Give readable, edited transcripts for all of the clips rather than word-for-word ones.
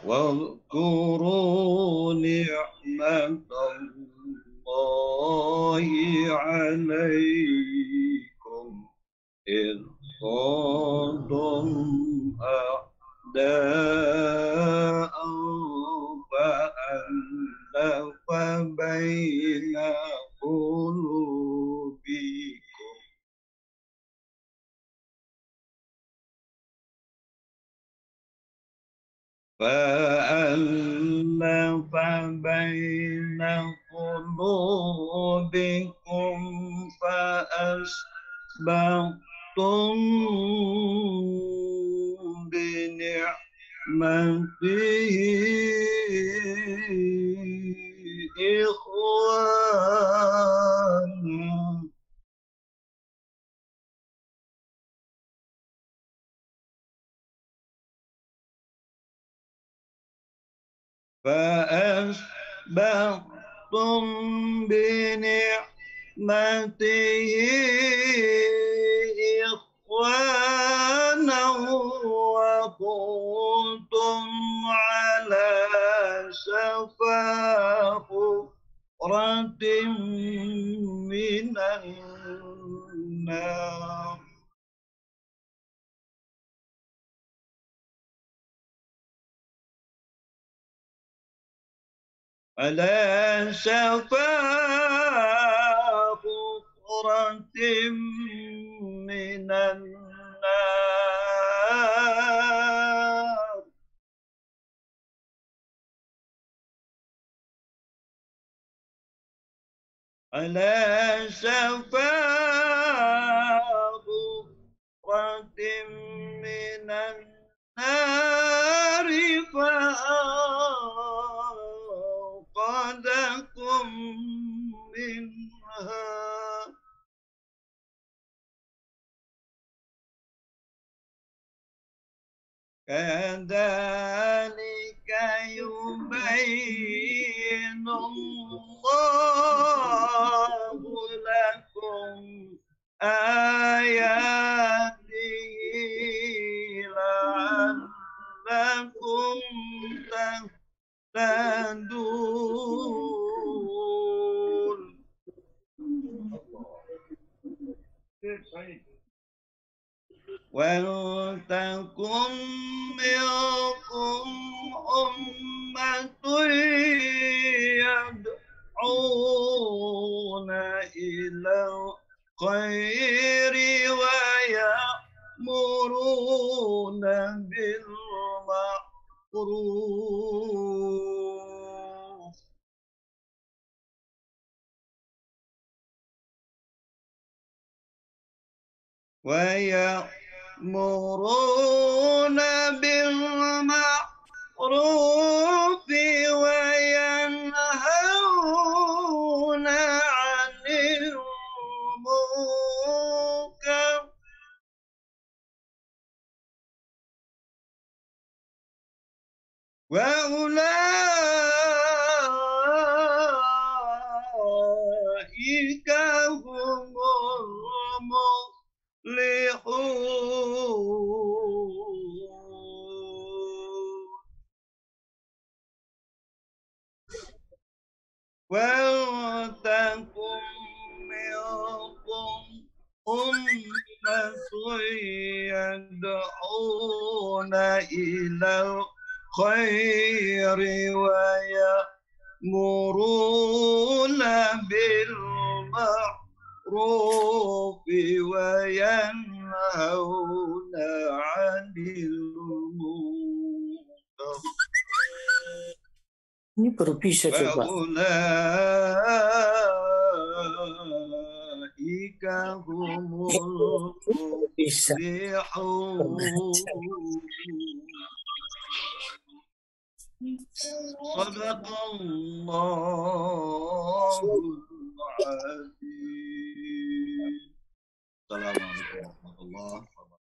واذكروا نعمة الله عليكم إذ كنتم أعداء فألف بين قلوبكم فأصبحتم بنعمته إخوانا فأصبحتم بنعمته إخوانا وكنتم على شفا حفرة من النار على شفا حفرة من النار على شفا حفرة من النار فأنقذكم منها كذلك يبين الله لكم آياته لعلكم تهتدون. ولتكن منكم أمة يدعون إلى الخير ويأمرون بالمعروف ويأمرون بالمعروف وينهون عن المنكر وأولئك هم المفلحون. ولتكن منكم أمة يدعون إلى الخير ويأمرون بالمعروف وينهون عن المنكر Ini baru bisa coba. وأولئك هم Bisa. المفلحون. صدق الله العظيم. السلام عليكم ورحمة الله وبركاته.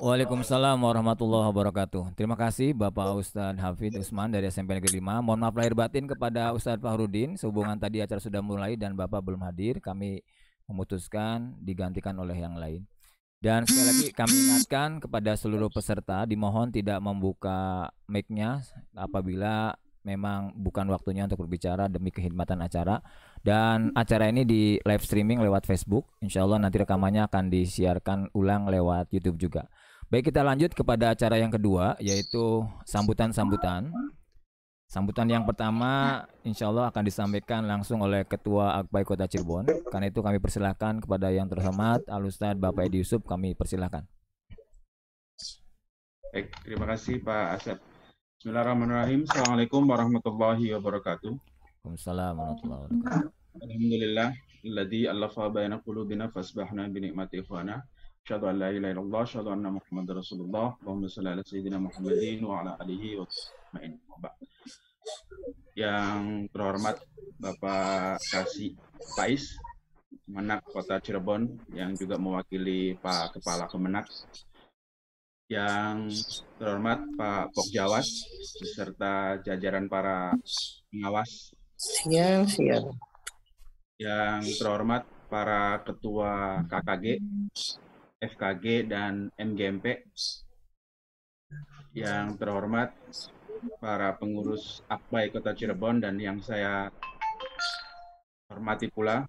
Waalaikumsalam warahmatullahi wabarakatuh. Terima kasih Bapak Ustadz Hafidh Usman dari SMP Negeri 5. Mohon maaf lahir batin kepada Ustadz Fahrudin. Sehubungan tadi acara sudah mulai dan Bapak belum hadir, kami memutuskan digantikan oleh yang lain. Dan sekali lagi kami ingatkan kepada seluruh peserta dimohon tidak membuka mic-nya apabila memang bukan waktunya untuk berbicara demi kekhidmatan acara. Dan acara ini di live streaming lewat Facebook. Insya Allah nanti rekamannya akan disiarkan ulang lewat YouTube juga. Baik, kita lanjut kepada acara yang kedua, yaitu sambutan-sambutan. Sambutan yang pertama insya Allah akan disampaikan langsung oleh Ketua Akbai Kota Cirebon. Karena itu kami persilahkan kepada yang terhormat Al-Ustadz Bapak Edi Yusuf, kami persilahkan. Baik, terima kasih Pak Asep. Bismillahirrahmanirrahim. Assalamualaikum warahmatullahi wabarakatuh. Waalaikumsalam warahmatullahi wabarakatuh. Alhamdulillah, alladzi allafa baina qulubina fasbahna bi ni'mati ikhwana. Asyhadu an la ilaha illallah, asyhadu anna Muhammadar Rasulullah. Allahumma shalli ala sayyidina Muhammadin wa ala alihi wa sahbihi. Yang terhormat Bapak Kasih Faiz, Kemenak Kota Cirebon, yang juga mewakili Pak Kepala Kemenak. Yang terhormat Pak Pokjawas beserta jajaran para pengawas. Siap. Yang terhormat para ketua KKG, FKG, dan MGMP. Yang terhormat para pengurus Akbai Kota Cirebon, dan yang saya hormati pula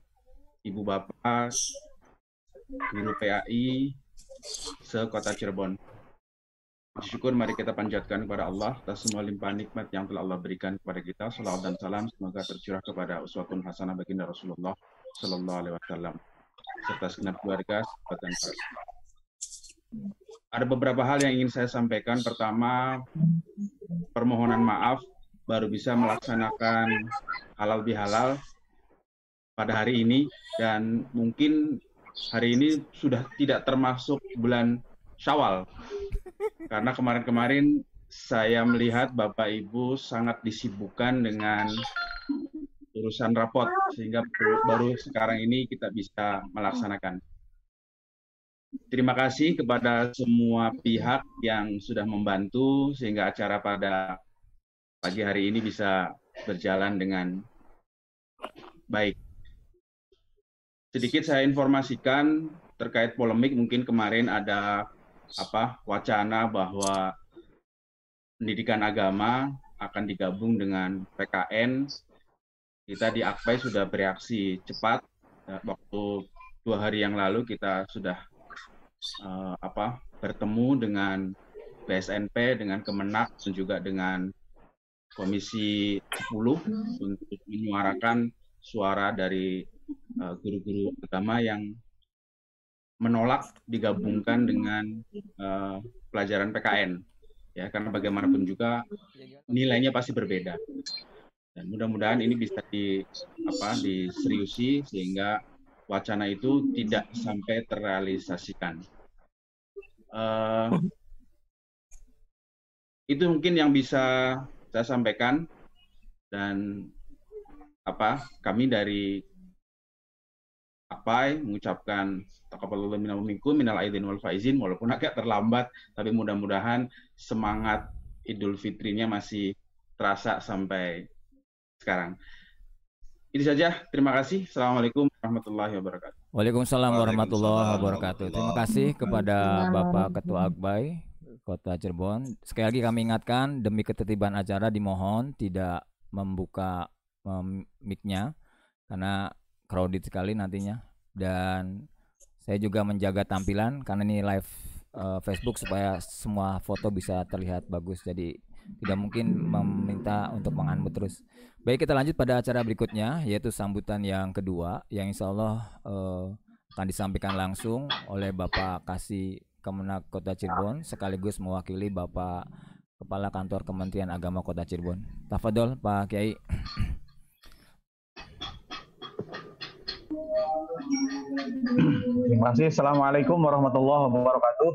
Ibu Bapak Guru PAI se-Kota Cirebon. Syukur mari kita panjatkan kepada Allah atas semua limpahan nikmat yang telah Allah berikan kepada kita. Salawat dan salam semoga tercurah kepada uswatun hasanah baginda Rasulullah Sallallahu Alaihi Wasallam serta segenap keluarga dan para. Ada beberapa hal yang ingin saya sampaikan. Pertama, permohonan maaf baru bisa melaksanakan halal bihalal pada hari ini, dan mungkin hari ini sudah tidak termasuk bulan Syawal karena kemarin-kemarin saya melihat Bapak Ibu sangat disibukkan dengan urusan rapot sehingga baru sekarang ini kita bisa melaksanakan. Terima kasih kepada semua pihak yang sudah membantu sehingga acara pada pagi hari ini bisa berjalan dengan baik. Sedikit saya informasikan terkait polemik, mungkin kemarin ada wacana bahwa pendidikan agama akan digabung dengan PKN. Kita di Akbai sudah bereaksi cepat. Waktu 2 hari yang lalu kita sudah bertemu dengan BSNP, dengan Kemenak, dan juga dengan Komisi 10 untuk menyuarakan suara dari guru-guru agama yang menolak digabungkan dengan pelajaran PKN, ya, karena bagaimanapun juga nilainya pasti berbeda. Dan mudah-mudahan ini bisa diseriusi sehingga wacana itu tidak sampai terrealisasikan. Itu mungkin yang bisa saya sampaikan, dan kami dari Akbai mengucapkan taqabbalallahu minna wa minkum minal aidin wal faizin, walaupun agak terlambat, tapi mudah-mudahan semangat Idul Fitrinya masih terasa sampai sekarang. Itu saja, terima kasih. Assalamualaikum warahmatullahi wabarakatuh. Waalaikumsalam warahmatullahi wabarakatuh. Terima kasih kepada Bapak Ketua Akbai Kota Cirebon. Sekali lagi kami ingatkan demi ketertiban acara dimohon tidak membuka mic-nya karena crowded sekali nantinya, dan saya juga menjaga tampilan karena ini live Facebook supaya semua foto bisa terlihat bagus, jadi tidak mungkin meminta untuk mengunmute terus. Baik, kita lanjut pada acara berikutnya, yaitu sambutan yang kedua yang insya Allah akan disampaikan langsung oleh Bapak Kasih Kemenak Kota Cirebon sekaligus mewakili Bapak Kepala Kantor Kementerian Agama Kota Cirebon. Tafadhol Pak Kiai. Terima kasih. Assalamualaikum warahmatullahi wabarakatuh.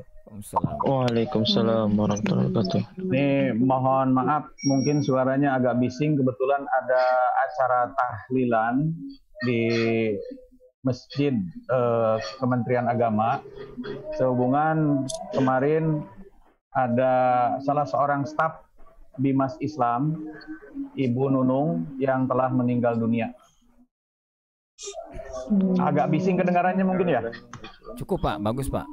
Waalaikumsalam warahmatullahi wabarakatuh. Ini mohon maaf, mungkin suaranya agak bising. Kebetulan ada acara tahlilan di Masjid Kementerian Agama. Sehubungan kemarin ada salah seorang staf Bimas Islam, Ibu Nunung, yang telah meninggal dunia. Agak bising kedengarannya mungkin ya? Cukup Pak, bagus Pak.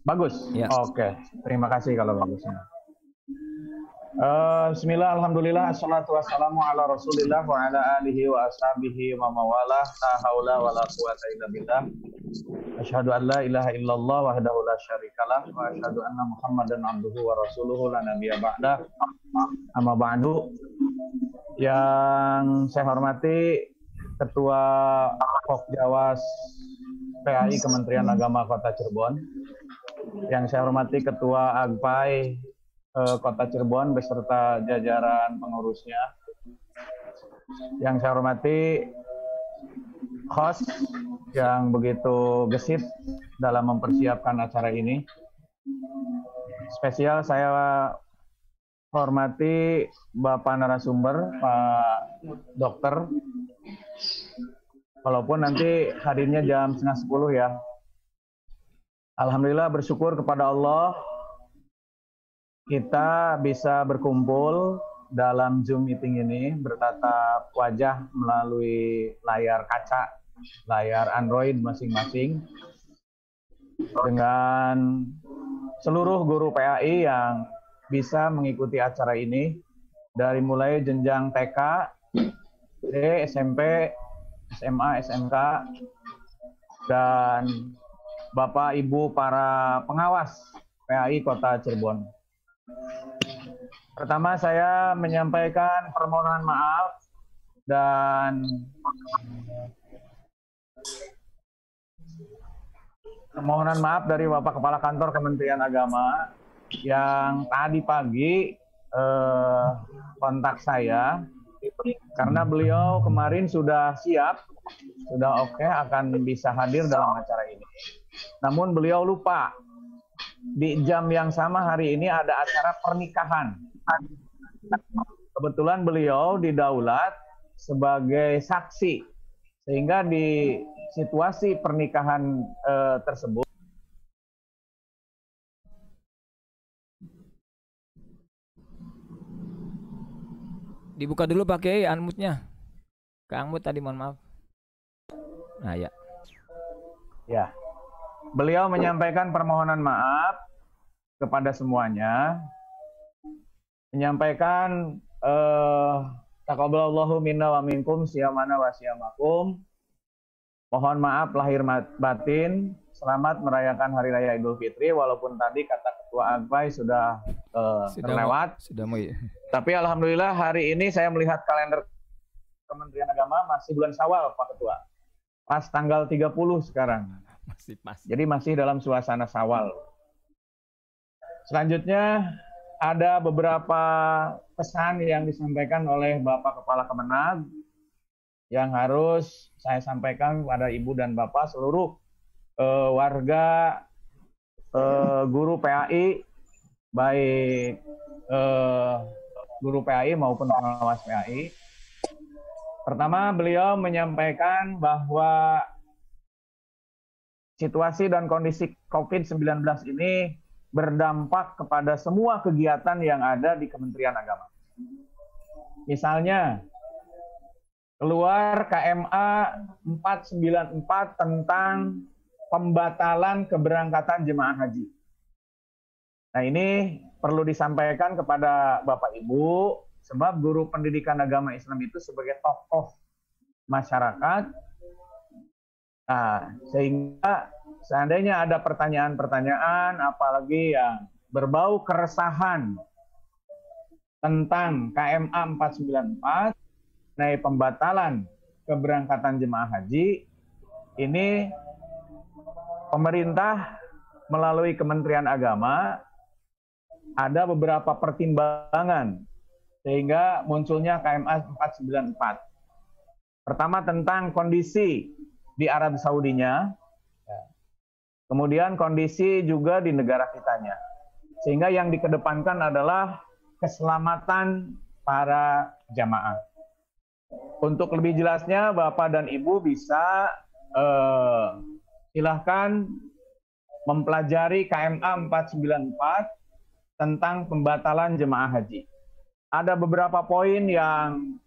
Bagus. Ya. Oke, terima kasih kalau bagusnya. Bismillah, alhamdulillah, assalatu wassalamu ala rasulillah wa ala alihi wa ashabihi wa mawalah, la haula wa la quwata illa billah. Asyhadu an la ilaha illallah wahdahu la syarikalah wa asyhadu anna muhammadan abduhu wa rasuluhu la nabiyya ba'dah. Amma ba'du. Yang saya hormati Ketua Pokjawas PAI Kementerian Agama Kota Cirebon, yang saya hormati Ketua Agbai Kota Cirebon beserta jajaran pengurusnya, yang saya hormati host yang begitu gesit dalam mempersiapkan acara ini. Spesial saya hormati Bapak narasumber, Pak Dokter, walaupun nanti hadirnya jam 9:30 ya. Alhamdulillah, bersyukur kepada Allah kita bisa berkumpul dalam Zoom meeting ini bertatap wajah melalui layar kaca, layar Android masing-masing, dengan seluruh guru PAI yang bisa mengikuti acara ini dari mulai jenjang TK, SD, SMP, SMA, SMK, dan Bapak Ibu para pengawas PAI Kota Cirebon. Pertama, saya menyampaikan permohonan maaf dan permohonan maaf dari Bapak Kepala Kantor Kementerian Agama yang tadi pagi kontak saya karena beliau kemarin sudah siap, sudah oke akan bisa hadir dalam acara ini. Namun beliau lupa di jam yang sama hari ini ada acara pernikahan. Kebetulan beliau didaulat sebagai saksi, sehingga di situasi pernikahan tersebut Dibuka dulu pakai unmute-nya. Kang Mut tadi, mohon maaf. Nah, ya. Ya, beliau menyampaikan permohonan maaf kepada semuanya, menyampaikan taqabbalallahu minna wa minkum siyamana wa siyamakum. Mohon maaf lahir batin, selamat merayakan Hari Raya Idul Fitri, walaupun tadi kata Ketua Agbai sudah terlewat. Sudah mau. Tapi alhamdulillah hari ini saya melihat kalender Kementerian Agama masih bulan Syawal, Pak Ketua. Pas tanggal 30 sekarang. Masih pas. Jadi masih dalam suasana Syawal. Selanjutnya ada beberapa pesan yang disampaikan oleh Bapak Kepala Kemenag yang harus saya sampaikan kepada Ibu dan Bapak seluruh warga guru PAI, baik guru PAI maupun pengawas PAI. Pertama, beliau menyampaikan bahwa situasi dan kondisi COVID-19 ini berdampak kepada semua kegiatan yang ada di Kementerian Agama. Misalnya, keluar KMA 494 tentang pembatalan keberangkatan jemaah haji. Nah, ini perlu disampaikan kepada Bapak Ibu, sebab guru pendidikan agama Islam itu sebagai tokoh masyarakat. Nah, sehingga seandainya ada pertanyaan-pertanyaan, apalagi yang berbau keresahan tentang KMA 494, mengenai pembatalan keberangkatan jemaah haji, ini pemerintah melalui Kementerian Agama ada beberapa pertimbangan sehingga munculnya KMA 494. Pertama, tentang kondisi di Arab Saudinya, kemudian kondisi juga di negara kitanya, sehingga yang dikedepankan adalah keselamatan para jamaah. Untuk lebih jelasnya, Bapak dan Ibu bisa silahkan mempelajari KMA 494 tentang pembatalan jemaah haji. Ada beberapa poin yang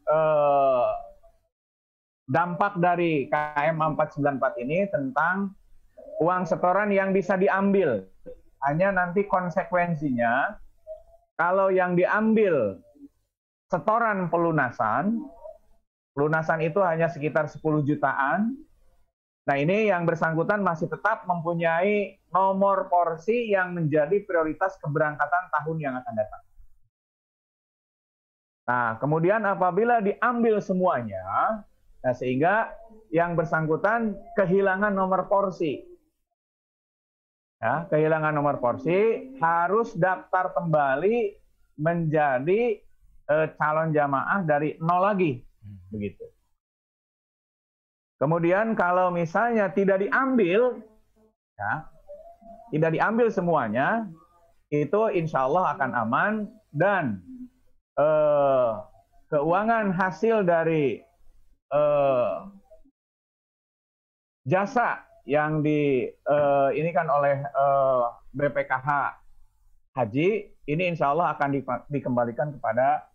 dampak dari KMA 494 ini tentang uang setoran yang bisa diambil hanya nanti konsekuensinya kalau yang diambil setoran pelunasan itu hanya sekitar 10 jutaan. Nah, ini yang bersangkutan masih tetap mempunyai nomor porsi yang menjadi prioritas keberangkatan tahun yang akan datang. Nah, kemudian apabila diambil semuanya, nah sehingga yang bersangkutan kehilangan nomor porsi. Ya, kehilangan nomor porsi, harus daftar kembali menjadi calon jamaah dari nol lagi. Begitu. Kemudian kalau misalnya tidak diambil, ya, tidak diambil semuanya, itu insya Allah akan aman dan keuangan hasil dari jasa yang ini kan oleh BPKH Haji, ini insya Allah akan dikembalikan kepada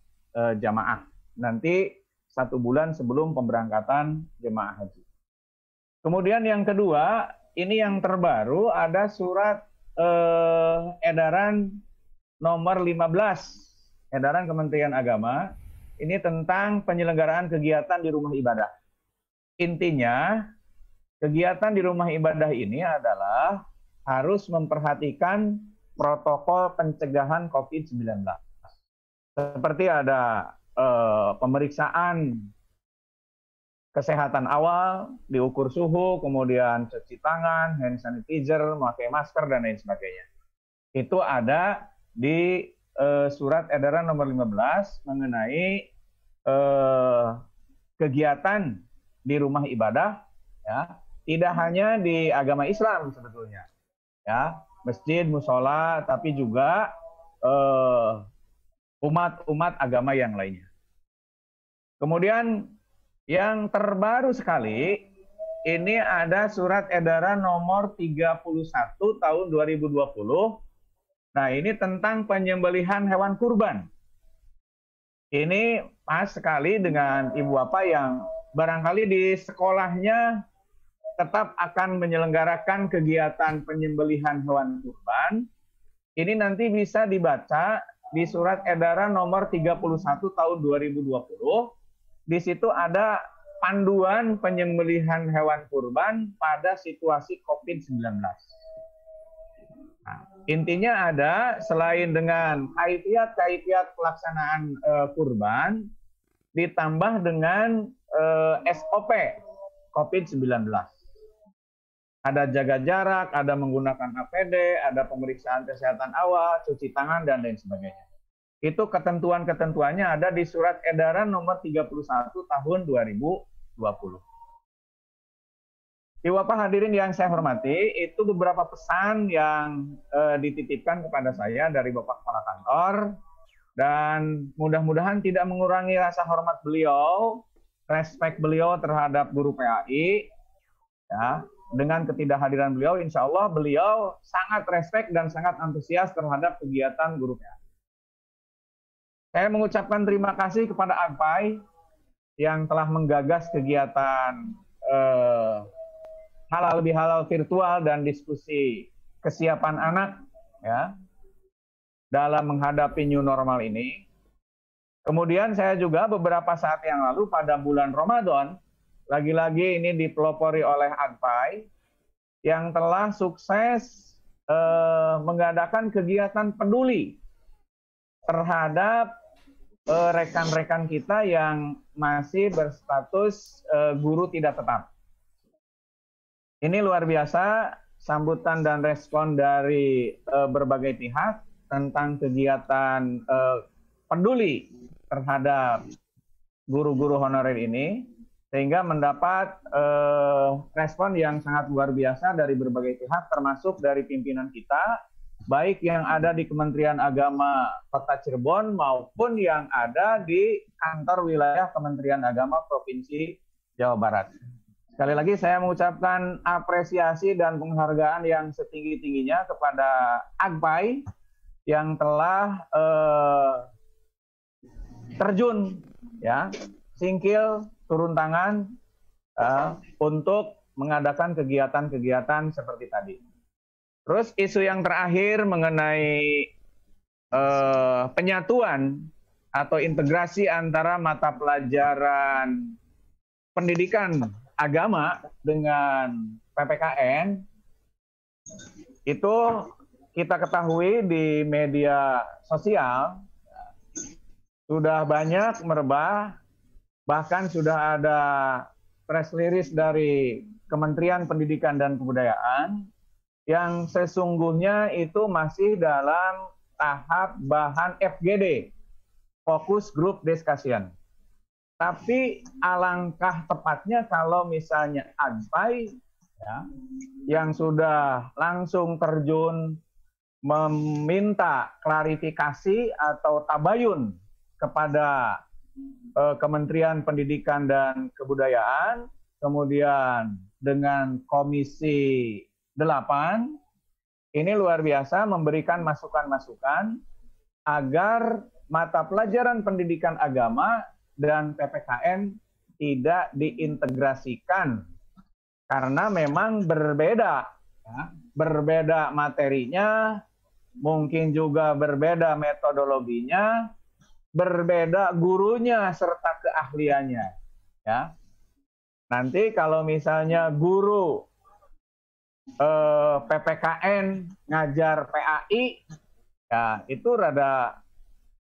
jamaah. Nanti 1 bulan sebelum pemberangkatan jemaah haji. Kemudian yang kedua, ini yang terbaru ada surat edaran nomor 15, edaran Kementerian Agama, ini tentang penyelenggaraan kegiatan di rumah ibadah. Intinya, kegiatan di rumah ibadah ini adalah harus memperhatikan protokol pencegahan COVID-19. Seperti ada pemeriksaan kesehatan awal, diukur suhu, kemudian cuci tangan, hand sanitizer, memakai masker, dan lain sebagainya. Itu ada di surat edaran nomor 15 mengenai kegiatan di rumah ibadah, ya, tidak hanya di agama Islam sebetulnya, ya, masjid, musola, tapi juga umat-umat agama yang lainnya. Kemudian yang terbaru sekali, ini ada surat edaran nomor 31 tahun 2020. Nah, ini tentang penyembelihan hewan kurban. Ini pas sekali dengan ibu bapak yang barangkali di sekolahnya tetap akan menyelenggarakan kegiatan penyembelihan hewan kurban. Ini nanti bisa dibaca di surat edaran nomor 31 tahun 2020. Di situ ada panduan penyembelihan hewan kurban pada situasi COVID-19. Nah, intinya ada selain dengan kaifiat pelaksanaan kurban, ditambah dengan SOP COVID-19. Ada jaga jarak, ada menggunakan APD, ada pemeriksaan kesehatan awal, cuci tangan, dan lain sebagainya. Itu ketentuan-ketentuannya ada di surat edaran nomor 31 tahun 2020. Ibu bapak hadirin yang saya hormati, itu beberapa pesan yang dititipkan kepada saya dari Bapak Kepala Kantor, dan mudah-mudahan tidak mengurangi rasa hormat beliau, respek beliau terhadap guru PAI, ya. Dengan ketidakhadiran beliau, insya Allah beliau sangat respek dan sangat antusias terhadap kegiatan guru PAI. Saya mengucapkan terima kasih kepada AGPAI yang telah menggagas kegiatan halal bihalal virtual dan diskusi kesiapan anak, ya, dalam menghadapi new normal ini. Kemudian saya juga beberapa saat yang lalu pada bulan Ramadan, lagi-lagi ini dipelopori oleh AGPAI yang telah sukses mengadakan kegiatan peduli terhadap rekan-rekan kita yang masih berstatus guru tidak tetap. Ini luar biasa sambutan dan respon dari berbagai pihak tentang kegiatan peduli terhadap guru-guru honorer ini, sehingga mendapat respon yang sangat luar biasa dari berbagai pihak, termasuk dari pimpinan kita, baik yang ada di Kementerian Agama Kota Cirebon maupun yang ada di kantor wilayah Kementerian Agama Provinsi Jawa Barat. Sekali lagi saya mengucapkan apresiasi dan penghargaan yang setinggi-tingginya kepada AGPAI yang telah terjun, ya, singkil, turun tangan untuk mengadakan kegiatan-kegiatan seperti tadi. Terus isu yang terakhir mengenai penyatuan atau integrasi antara mata pelajaran pendidikan agama dengan PPKN, itu kita ketahui di media sosial sudah banyak merebah, bahkan sudah ada press release dari Kementerian Pendidikan dan Kebudayaan yang sesungguhnya itu masih dalam tahap bahan FGD, Focus Group Discussion. Tapi alangkah tepatnya kalau misalnya AGPAI ya, yang sudah langsung terjun meminta klarifikasi atau tabayun kepada Kementerian Pendidikan dan Kebudayaan, kemudian dengan Komisi 8, ini luar biasa memberikan masukan-masukan agar mata pelajaran pendidikan agama dan PPKN tidak diintegrasikan karena memang berbeda, ya, berbeda materinya, mungkin juga berbeda metodologinya, berbeda gurunya serta keahliannya. Ya, nanti kalau misalnya guru PPKN ngajar PAI, ya itu rada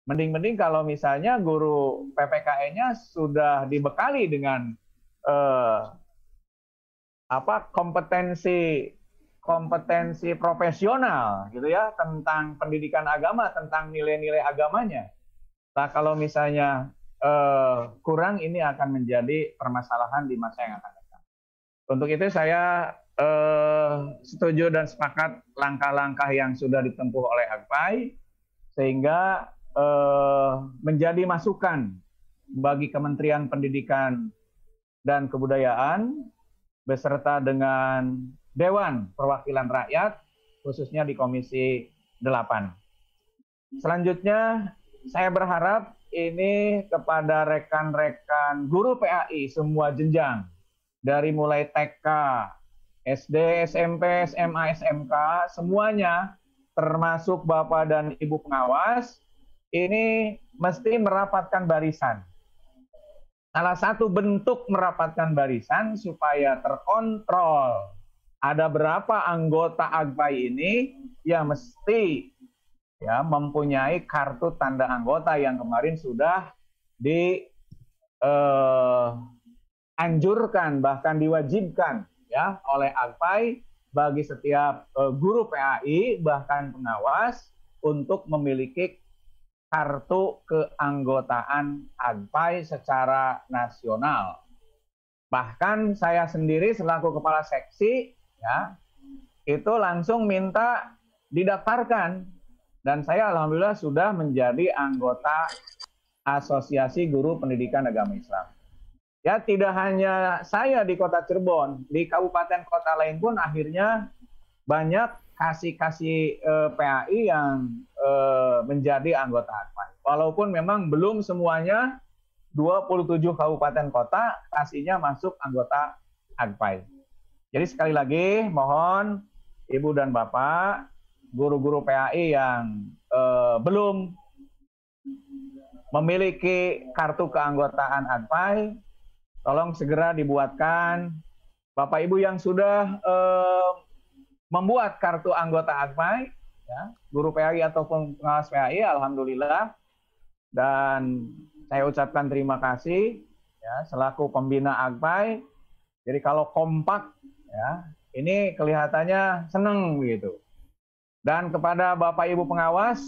mending kalau misalnya guru PPKN-nya sudah dibekali dengan kompetensi profesional gitu ya tentang pendidikan agama, tentang nilai-nilai agamanya. Nah, kalau misalnya kurang, ini akan menjadi permasalahan di masa yang akan datang. Untuk itu saya setuju dan sepakat langkah-langkah yang sudah ditempuh oleh AGPAI sehingga menjadi masukan bagi Kementerian Pendidikan dan Kebudayaan beserta dengan Dewan Perwakilan Rakyat khususnya di Komisi 8. Selanjutnya saya berharap ini kepada rekan-rekan guru PAI semua jenjang dari mulai TK, SD, SMP, SMA, SMK, semuanya termasuk Bapak dan Ibu pengawas, ini mesti merapatkan barisan. Salah satu bentuk merapatkan barisan supaya terkontrol ada berapa anggota AGPAI ini yang mesti ya mempunyai kartu tanda anggota yang kemarin sudah dianjurkan bahkan diwajibkan ya oleh AGPAI bagi setiap guru PAI bahkan pengawas untuk memiliki kartu keanggotaan AGPAI secara nasional. Bahkan saya sendiri selaku kepala seksi ya itu langsung minta didaftarkan dan saya alhamdulillah sudah menjadi anggota Asosiasi Guru Pendidikan Agama Islam. Ya, tidak hanya saya di Kota Cirebon, di kabupaten kota lain pun akhirnya banyak kasih PAI yang menjadi anggota AGPAI. Walaupun memang belum semuanya 27 kabupaten kota kasihnya masuk anggota AGPAI. Jadi sekali lagi mohon Ibu dan Bapak, guru-guru PAI yang belum memiliki kartu keanggotaan AGPAI, tolong segera dibuatkan. Bapak Ibu yang sudah membuat kartu anggota AGPAI, ya, guru PAI ataupun pengawas PAI, alhamdulillah. Dan saya ucapkan terima kasih ya selaku pembina AGPAI. Jadi kalau kompak, ya, ini kelihatannya senang begitu. Dan kepada Bapak Ibu pengawas,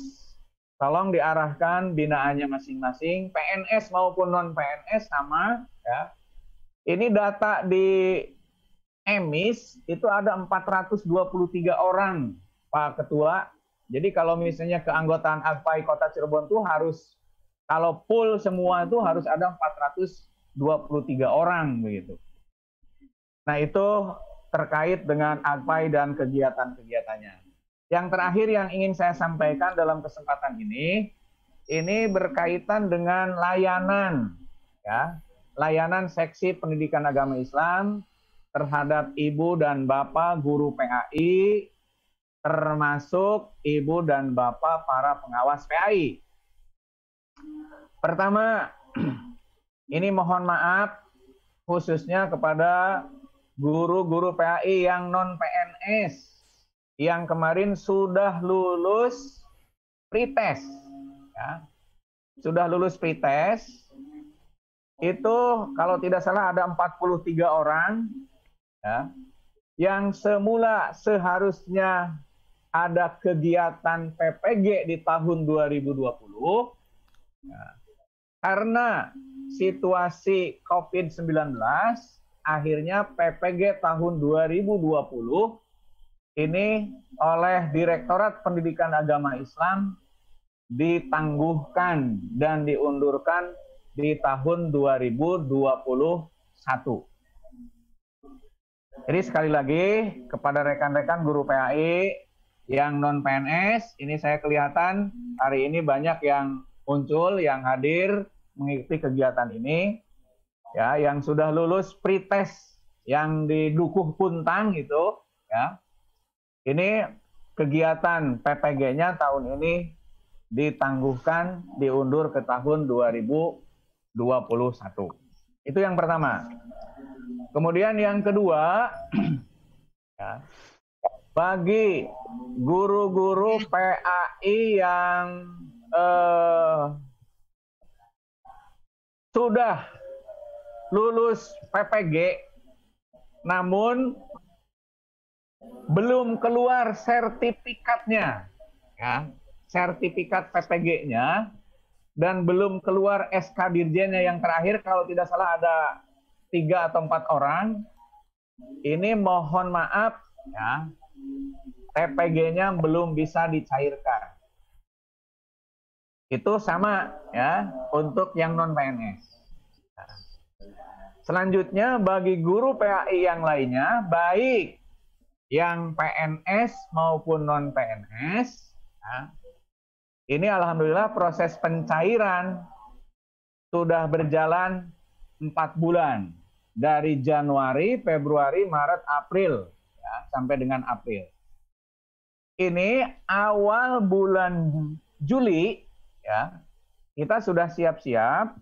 tolong diarahkan binaannya masing-masing, PNS maupun non PNS sama, ya. Ini data di EMIS itu ada 423 orang, Pak Ketua. Jadi kalau misalnya keanggotaan AGPAI Kota Cirebon itu harus, kalau full semua itu harus ada 423 orang begitu. Nah itu terkait dengan AGPAI dan kegiatan-kegiatannya. Yang terakhir yang ingin saya sampaikan dalam kesempatan ini berkaitan dengan layanan, ya. Layanan Seksi Pendidikan Agama Islam terhadap Ibu dan Bapak guru PAI termasuk ibu dan bapak para pengawas PAI. Pertama, ini mohon maaf khususnya kepada guru-guru PAI yang non PNS yang kemarin sudah lulus pretest, ya. Sudah lulus pretest itu kalau tidak salah ada 43 orang, ya, yang semula seharusnya ada kegiatan PPG di tahun 2020, ya, karena situasi COVID-19 akhirnya PPG tahun 2020 ini oleh Direktorat Pendidikan Agama Islam ditangguhkan dan diundurkan di tahun 2021. Jadi sekali lagi kepada rekan-rekan guru PAI yang non PNS, ini saya kelihatan hari ini banyak yang muncul, yang hadir mengikuti kegiatan ini, ya, yang sudah lulus pretest yang di Dukuh Puntang itu, ya. Ini kegiatan PPG-nya tahun ini ditangguhkan, diundur ke tahun 2021. Itu yang pertama. Kemudian yang kedua, ya, bagi guru-guru PAI yang sudah lulus PPG namun belum keluar sertifikatnya, ya, sertifikat PPG-nya, dan belum keluar SK Dirjennya yang terakhir, kalau tidak salah ada 3 atau 4 orang. Ini mohon maaf, ya, PPG-nya belum bisa dicairkan. Itu sama, ya, untuk yang non PNS. Selanjutnya bagi guru PAI yang lainnya, baik yang PNS maupun non PNS, ya, ini alhamdulillah proses pencairan sudah berjalan 4 bulan dari Januari, Februari, Maret, April, ya, sampai dengan April. Ini awal bulan Juli, ya, kita sudah siap-siap,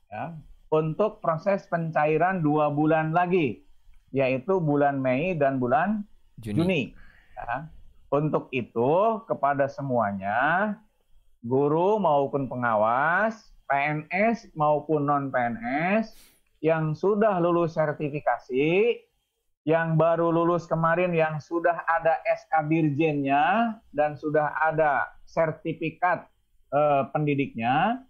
ya, untuk proses pencairan 2 bulan lagi, yaitu bulan Mei dan bulan Juni. Ya. Untuk itu kepada semuanya, guru maupun pengawas, PNS maupun non PNS yang sudah lulus sertifikasi, yang baru lulus kemarin yang sudah ada SK Dirjennya dan sudah ada sertifikat pendidiknya,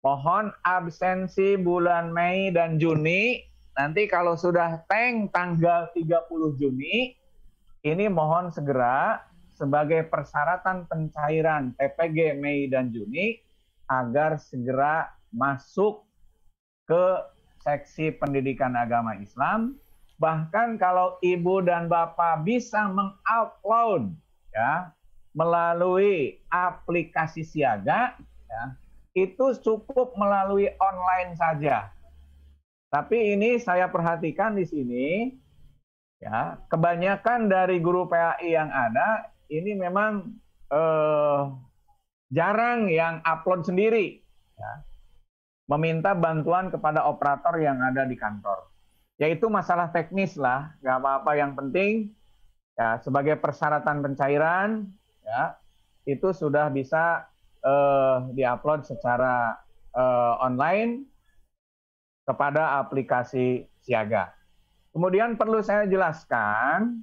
mohon absensi bulan Mei dan Juni. Nanti kalau sudah tanggal 30 Juni, ini mohon segera sebagai persyaratan pencairan PPG Mei dan Juni agar segera masuk ke seksi pendidikan agama Islam. Bahkan kalau ibu dan bapak bisa mengupload, ya, melalui aplikasi Siaga, ya, itu cukup melalui online saja. Tapi ini saya perhatikan di sini, ya, kebanyakan dari guru PAI yang ada ini memang jarang yang upload sendiri, ya, meminta bantuan kepada operator yang ada di kantor. Yaitu masalah teknis lah, nggak apa-apa, yang penting, ya, sebagai persyaratan pencairan, ya, itu sudah bisa diupload secara online kepada aplikasi Siaga. Kemudian perlu saya jelaskan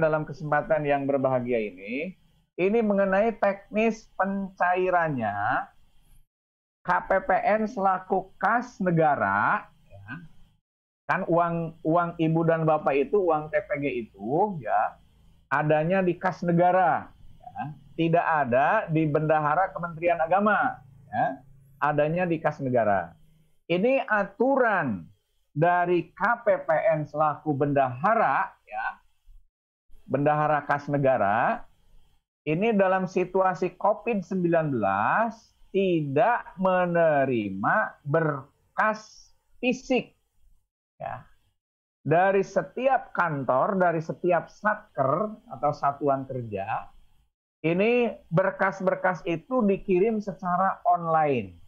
dalam kesempatan yang berbahagia ini mengenai teknis pencairannya. KPPN selaku kas negara, ya, kan uang ibu dan bapak itu, uang TPG itu, ya, adanya di kas negara, ya, tidak ada di bendahara Kementerian Agama, ya, adanya di kas negara. Ini aturan dari KPPN selaku bendahara, ya, bendahara kas negara, ini dalam situasi COVID-19 tidak menerima berkas fisik, ya. dari setiap kantor, dari setiap satker atau satuan kerja, ini berkas-berkas itu dikirim secara online.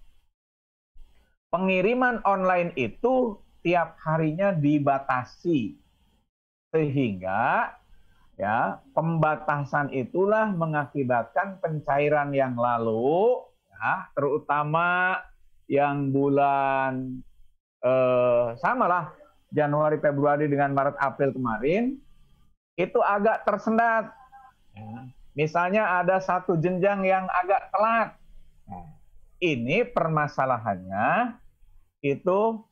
Pengiriman online itu tiap harinya dibatasi, sehingga ya pembatasan itulah mengakibatkan pencairan yang lalu, ya, terutama yang bulan samalah Januari, Februari dengan Maret, April kemarin itu agak tersendat. Ya. Misalnya ada satu jenjang yang agak telat. Nah, ini permasalahannya itu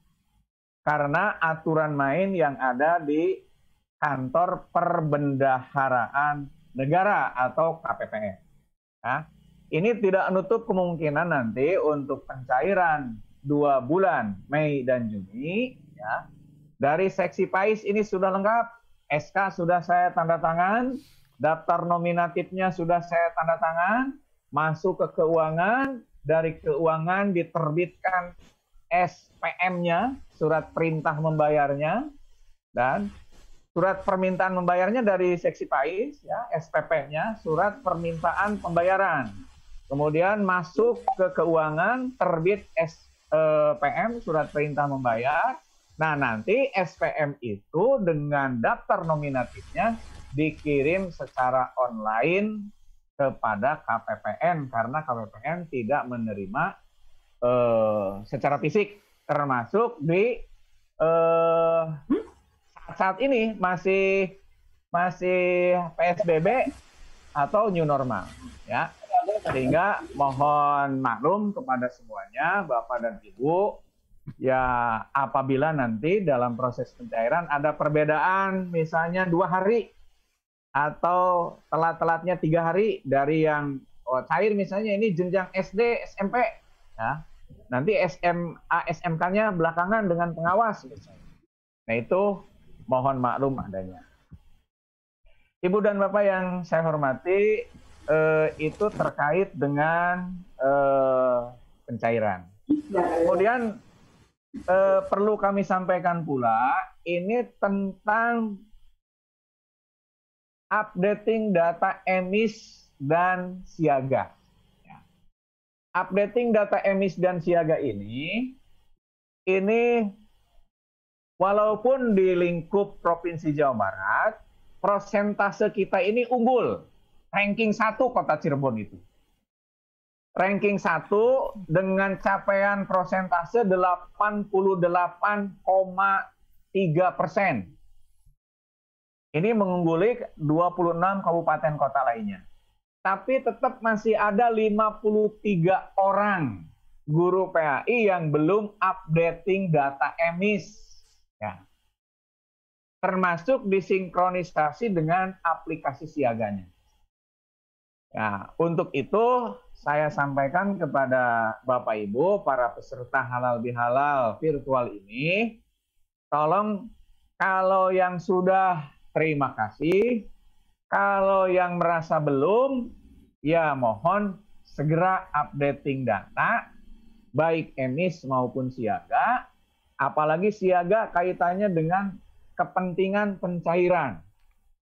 karena aturan main yang ada di kantor perbendaharaan negara atau KPPN. Nah, ini tidak menutup kemungkinan nanti untuk pencairan 2 bulan Mei dan Juni, ya. Dari seksi PAIS ini sudah lengkap, SK sudah saya tanda tangan, daftar nominatifnya sudah saya tanda tangan, masuk ke keuangan, dari keuangan diterbitkan SPM-nya, surat perintah membayarnya, dan surat permintaan membayarnya dari seksi PAIS, ya, SPP-nya, surat permintaan pembayaran. Kemudian masuk ke keuangan, terbit SPM, surat perintah membayar. Nah, nanti SPM itu dengan daftar nominatifnya dikirim secara online kepada KPPN karena KPPN tidak menerima secara fisik, termasuk di saat ini masih PSBB atau new normal, ya. Sehingga mohon maklum kepada semuanya, Bapak dan Ibu, ya apabila nanti dalam proses pencairan ada perbedaan misalnya 2 hari atau telat-telatnya 3 hari dari yang cair, misalnya ini jenjang SD, SMP, ya, nanti SMA, SMK-nya belakangan dengan pengawas misalnya. Nah, itu mohon maklum adanya. Ibu dan Bapak yang saya hormati, itu terkait dengan pencairan. Kemudian perlu kami sampaikan pula, ini tentang updating data emis dan siaga. Ya. Updating data emis dan siaga ini walaupun di lingkup Provinsi Jawa Barat, persentase kita ini unggul. Ranking 1 Kota Cirebon itu. Ranking 1 dengan capaian persentase 88,3%. Ini mengungguli 26 kabupaten kota lainnya. Tapi tetap masih ada 53 orang guru PAI yang belum updating data emis. Ya. Termasuk disinkronisasi dengan aplikasi siaganya. Ya, untuk itu saya sampaikan kepada Bapak Ibu, para peserta halal bihalal virtual ini, tolong kalau yang sudah terima kasih, kalau yang merasa belum, ya mohon segera updating data, baik emis maupun siaga, apalagi siaga kaitannya dengan kepentingan pencairan.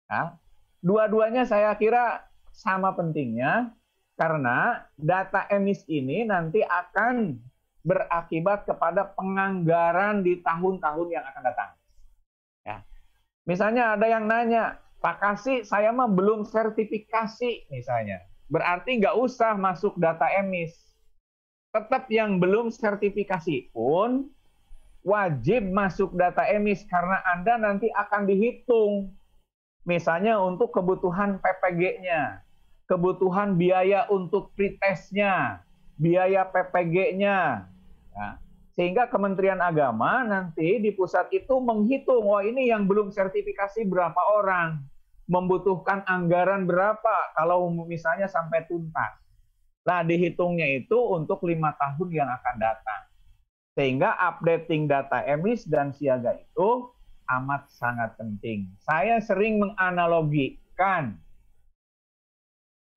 Ya. Dua-duanya saya kira sama pentingnya, karena data emis ini nanti akan berakibat kepada penganggaran di tahun-tahun yang akan datang. Ya. Misalnya ada yang nanya, Pak Kasih, saya mah belum sertifikasi misalnya. Berarti nggak usah masuk data emis. Tetap yang belum sertifikasi pun wajib masuk data emis karena Anda nanti akan dihitung. Misalnya untuk kebutuhan PPG-nya, kebutuhan biaya untuk pretestnya, biaya PPG-nya. Ya. Sehingga Kementerian Agama nanti di pusat itu menghitung, wah ini yang belum sertifikasi berapa orang, membutuhkan anggaran berapa kalau misalnya sampai tuntas. Nah, dihitungnya itu untuk 5 tahun yang akan datang. Sehingga updating data emis dan siaga itu amat sangat penting. Saya sering menganalogikan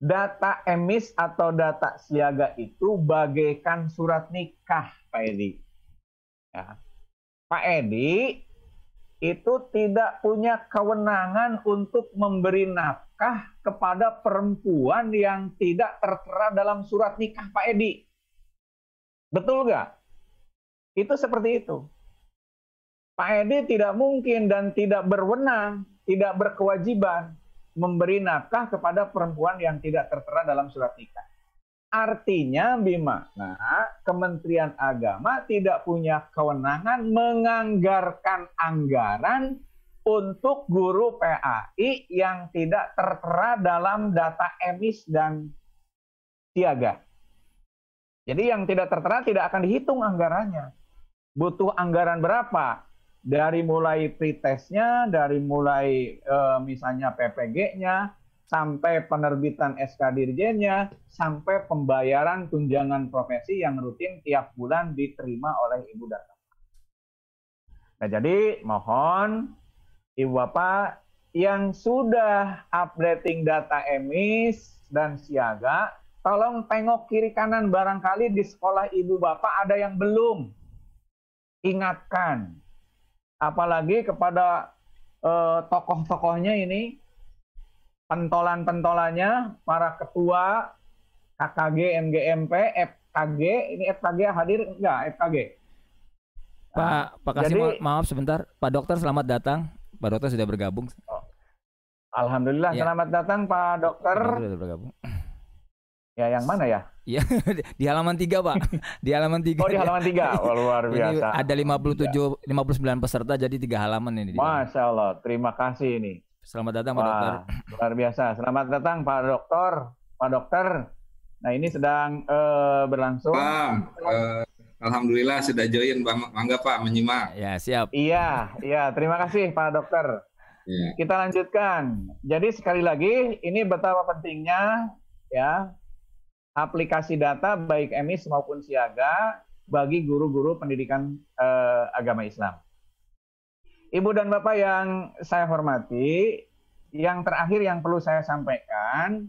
data emis atau data siaga itu bagaikan surat nikah, Pak Edi. Ya. Pak Edi itu tidak punya kewenangan untuk memberi nafkah kepada perempuan yang tidak tertera dalam surat nikah Pak Edi. Betul nggak? Itu seperti itu. Pak Edi tidak mungkin dan tidak berwenang, tidak berkewajiban memberi nafkah kepada perempuan yang tidak tertera dalam surat nikah. Artinya bimana Kementerian Agama tidak punya kewenangan menganggarkan anggaran untuk guru PAI yang tidak tertera dalam data emis dan siaga. Jadi yang tidak tertera tidak akan dihitung anggarannya. Butuh anggaran berapa? Dari mulai pretestnya, dari mulai misalnya PPG-nya, sampai penerbitan SK Dirjennya, sampai pembayaran tunjangan profesi yang rutin tiap bulan diterima oleh Ibu dan Bapak. Nah, jadi mohon Ibu Bapak yang sudah updating data emis dan siaga, tolong tengok kiri kanan, barangkali di sekolah Ibu Bapak ada yang belum. Ingatkan. Apalagi kepada tokoh-tokohnya ini, pentolan-pentolannya, para ketua KKG, MGMP, FKG, ini FKG hadir enggak? FKG. Pak Kasih, maaf sebentar. Pak Dokter selamat datang. Pak Dokter sudah bergabung. Alhamdulillah, ya. Selamat datang Pak Dokter. Sudah bergabung. Ya, yang mana ya? Iya, di halaman 3, Pak. Di halaman 3. Oh, di halaman 3. Oh, luar biasa. Ini ada 59 peserta, jadi 3 halaman ini. Masya Allah, terima kasih ini. Selamat datang Pak Dokter. Luar biasa. Selamat datang Pak Dokter. Pak Dokter. Nah, ini sedang berlangsung. Pak, alhamdulillah sudah join. Mangga Pak menyimak. Ya, siap. Iya. Terima kasih Pak Dokter. Ya. Kita lanjutkan. Jadi sekali lagi, ini betapa pentingnya ya aplikasi data baik emis maupun siaga bagi guru-guru pendidikan agama Islam. Ibu dan Bapak yang saya hormati, yang terakhir yang perlu saya sampaikan,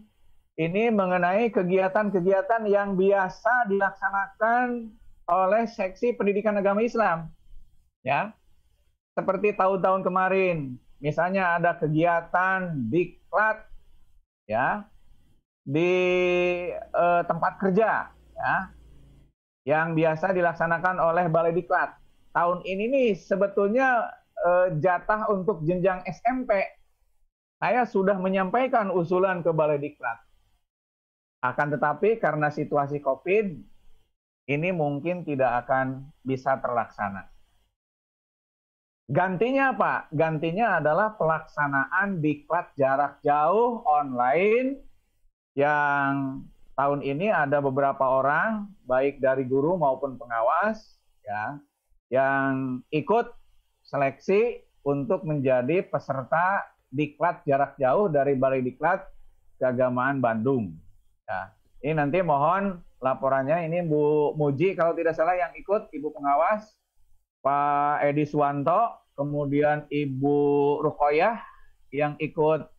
ini mengenai kegiatan-kegiatan yang biasa dilaksanakan oleh seksi pendidikan agama Islam. Ya, seperti tahun-tahun kemarin, misalnya ada kegiatan diklat, ya, di tempat kerja, ya, yang biasa dilaksanakan oleh Balai Diklat. Tahun ini nih sebetulnya jatah untuk jenjang SMP. Saya sudah menyampaikan usulan ke Balai Diklat. Akan tetapi karena situasi COVID, ini mungkin tidak akan bisa terlaksana. Gantinya apa? Gantinya adalah pelaksanaan diklat jarak jauh online yang tahun ini ada beberapa orang, baik dari guru maupun pengawas, ya, yang ikut seleksi untuk menjadi peserta diklat jarak jauh dari Balai Diklat Keagamaan Bandung. Ya, ini nanti mohon laporannya, ini Bu Muji kalau tidak salah yang ikut, Ibu pengawas, Pak Edi Suwanto, kemudian Ibu Rukoyah yang ikut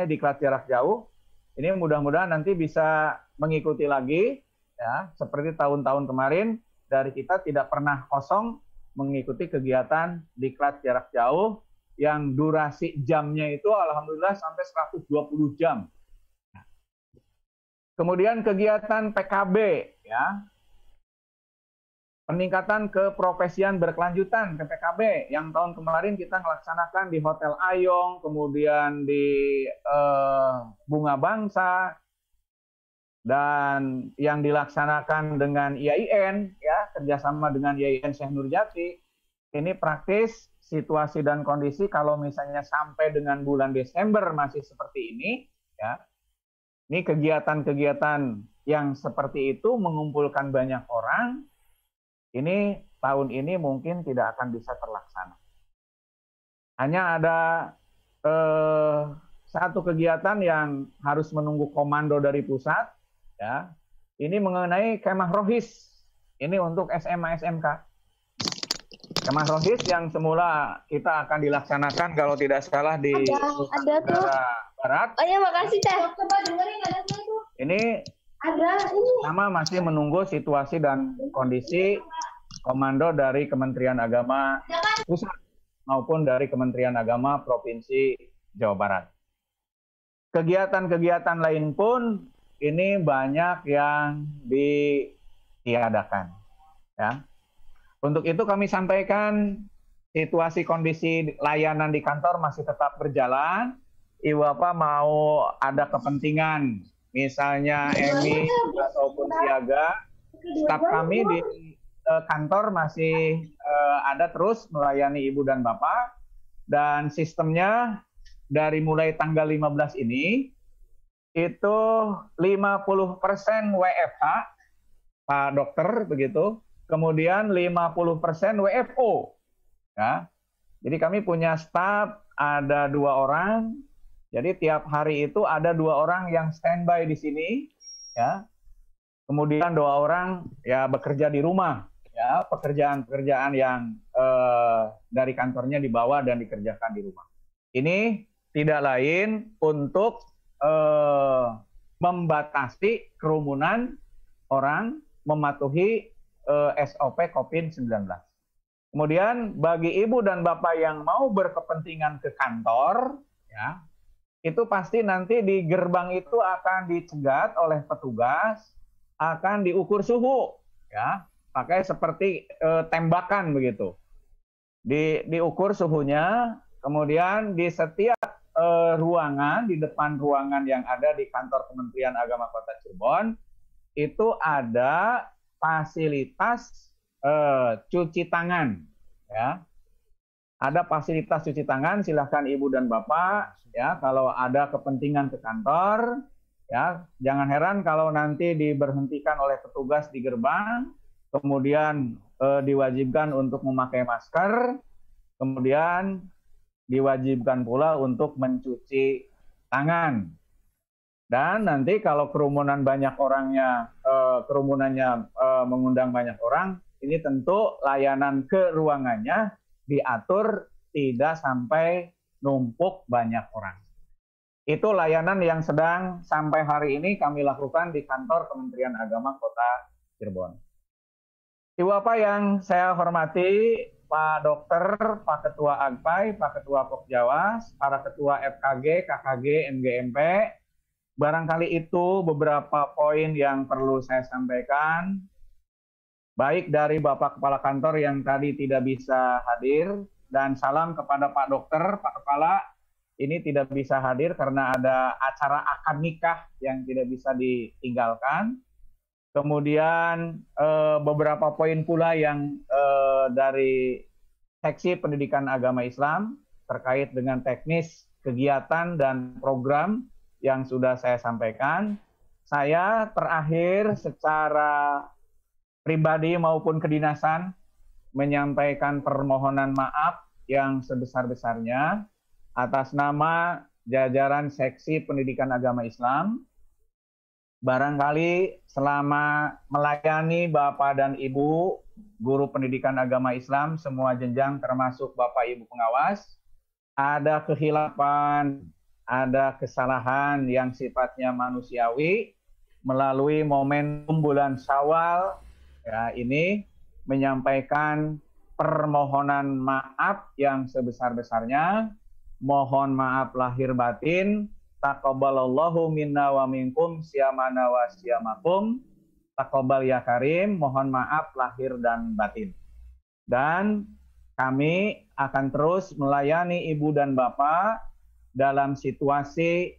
diklat jarak jauh. Ini mudah-mudahan nanti bisa mengikuti lagi, ya, seperti tahun-tahun kemarin dari kita tidak pernah kosong mengikuti kegiatan diklat jarak jauh yang durasi jamnya itu alhamdulillah sampai 120 jam. Kemudian kegiatan PKB, ya, peningkatan keprofesian berkelanjutan ke PKB yang tahun kemarin kita melaksanakan di Hotel Ayong, kemudian di Bunga Bangsa, dan yang dilaksanakan dengan IAIN, ya, kerjasama dengan IAIN Syekh Nurjati. Ini praktis situasi dan kondisi kalau misalnya sampai dengan bulan Desember masih seperti ini, ya. Ini kegiatan-kegiatan yang seperti itu mengumpulkan banyak orang. Ini tahun ini mungkin tidak akan bisa terlaksana. Hanya ada satu kegiatan yang harus menunggu komando dari pusat, ya. Ini mengenai Kemah Rohis. Ini untuk SMA SMK. Kemah Rohis yang semula kita akan dilaksanakan kalau tidak salah di ada tuh Barat. Oh ya, makasih Teh. Coba dengerin ada tuh. Ini Ada ini. sama masih menunggu situasi dan kondisi komando dari Kementerian Agama Ya kan? pusat maupun dari Kementerian Agama Provinsi Jawa Barat. Kegiatan-kegiatan lain pun ini banyak yang ditiadakan. Ya. Untuk itu kami sampaikan situasi kondisi layanan di kantor masih tetap berjalan. Ibu Bapak mau ada kepentingan, misalnya EMI ataupun siaga, staf kami di kantor masih ada terus melayani Ibu dan Bapak. Dan sistemnya dari mulai tanggal 15 ini, itu 50% WFH, Pak Dokter, begitu. Kemudian 50% WFO. Ya. Jadi kami punya staf ada 2 orang. Jadi tiap hari itu ada 2 orang yang standby di sini. Ya. Kemudian 2 orang ya bekerja di rumah. Ya, pekerjaan-pekerjaan yang dari kantornya dibawa dan dikerjakan di rumah. Ini tidak lain untuk membatasi kerumunan orang, mematuhi SOP COVID-19. Kemudian bagi ibu dan bapak yang mau berkepentingan ke kantor, ya, itu pasti nanti di gerbang itu akan dicegat oleh petugas, akan diukur suhu, ya, pakai seperti tembakan begitu. Diukur suhunya, kemudian di setiap ruangan, di depan ruangan yang ada di kantor Kementerian Agama Kota Cirebon, itu ada fasilitas cuci tangan. Ya. Ada fasilitas cuci tangan, silahkan ibu dan bapak, ya, kalau ada kepentingan ke kantor, ya, jangan heran kalau nanti diberhentikan oleh petugas di gerbang, kemudian diwajibkan untuk memakai masker, kemudian diwajibkan pula untuk mencuci tangan. Dan nanti kalau kerumunan banyak orangnya, kerumunannya mengundang banyak orang, ini tentu layanan ke ruangannya diatur tidak sampai numpuk banyak orang. Itu layanan yang sedang sampai hari ini kami lakukan di kantor Kementerian Agama Kota Cirebon. Ibu apa yang saya hormati, Pak Dokter, Pak Ketua Agpai, Pak Ketua Pokjawas, para Ketua FKG, KKG, NGMP, barangkali itu beberapa poin yang perlu saya sampaikan, baik dari Bapak Kepala Kantor yang tadi tidak bisa hadir, dan salam kepada Pak Dokter, Pak Kepala, ini tidak bisa hadir karena ada acara akad nikah yang tidak bisa ditinggalkan. Kemudian beberapa poin pula yang dari Seksi Pendidikan Agama Islam terkait dengan teknis kegiatan dan program yang sudah saya sampaikan. Saya terakhir secara pribadi maupun kedinasan menyampaikan permohonan maaf yang sebesar-besarnya atas nama jajaran Seksi Pendidikan Agama Islam. Barangkali selama melayani Bapak dan Ibu, guru pendidikan agama Islam, semua jenjang termasuk Bapak Ibu pengawas, ada kehilapan, ada kesalahan yang sifatnya manusiawi, melalui momentum bulan Syawal, ya, ini menyampaikan permohonan maaf yang sebesar-besarnya, mohon maaf lahir batin, taqabbalallahu minna wa minkum siyamana wa siyamakum, taqabbal ya karim, mohon maaf lahir dan batin. Dan kami akan terus melayani ibu dan bapak dalam situasi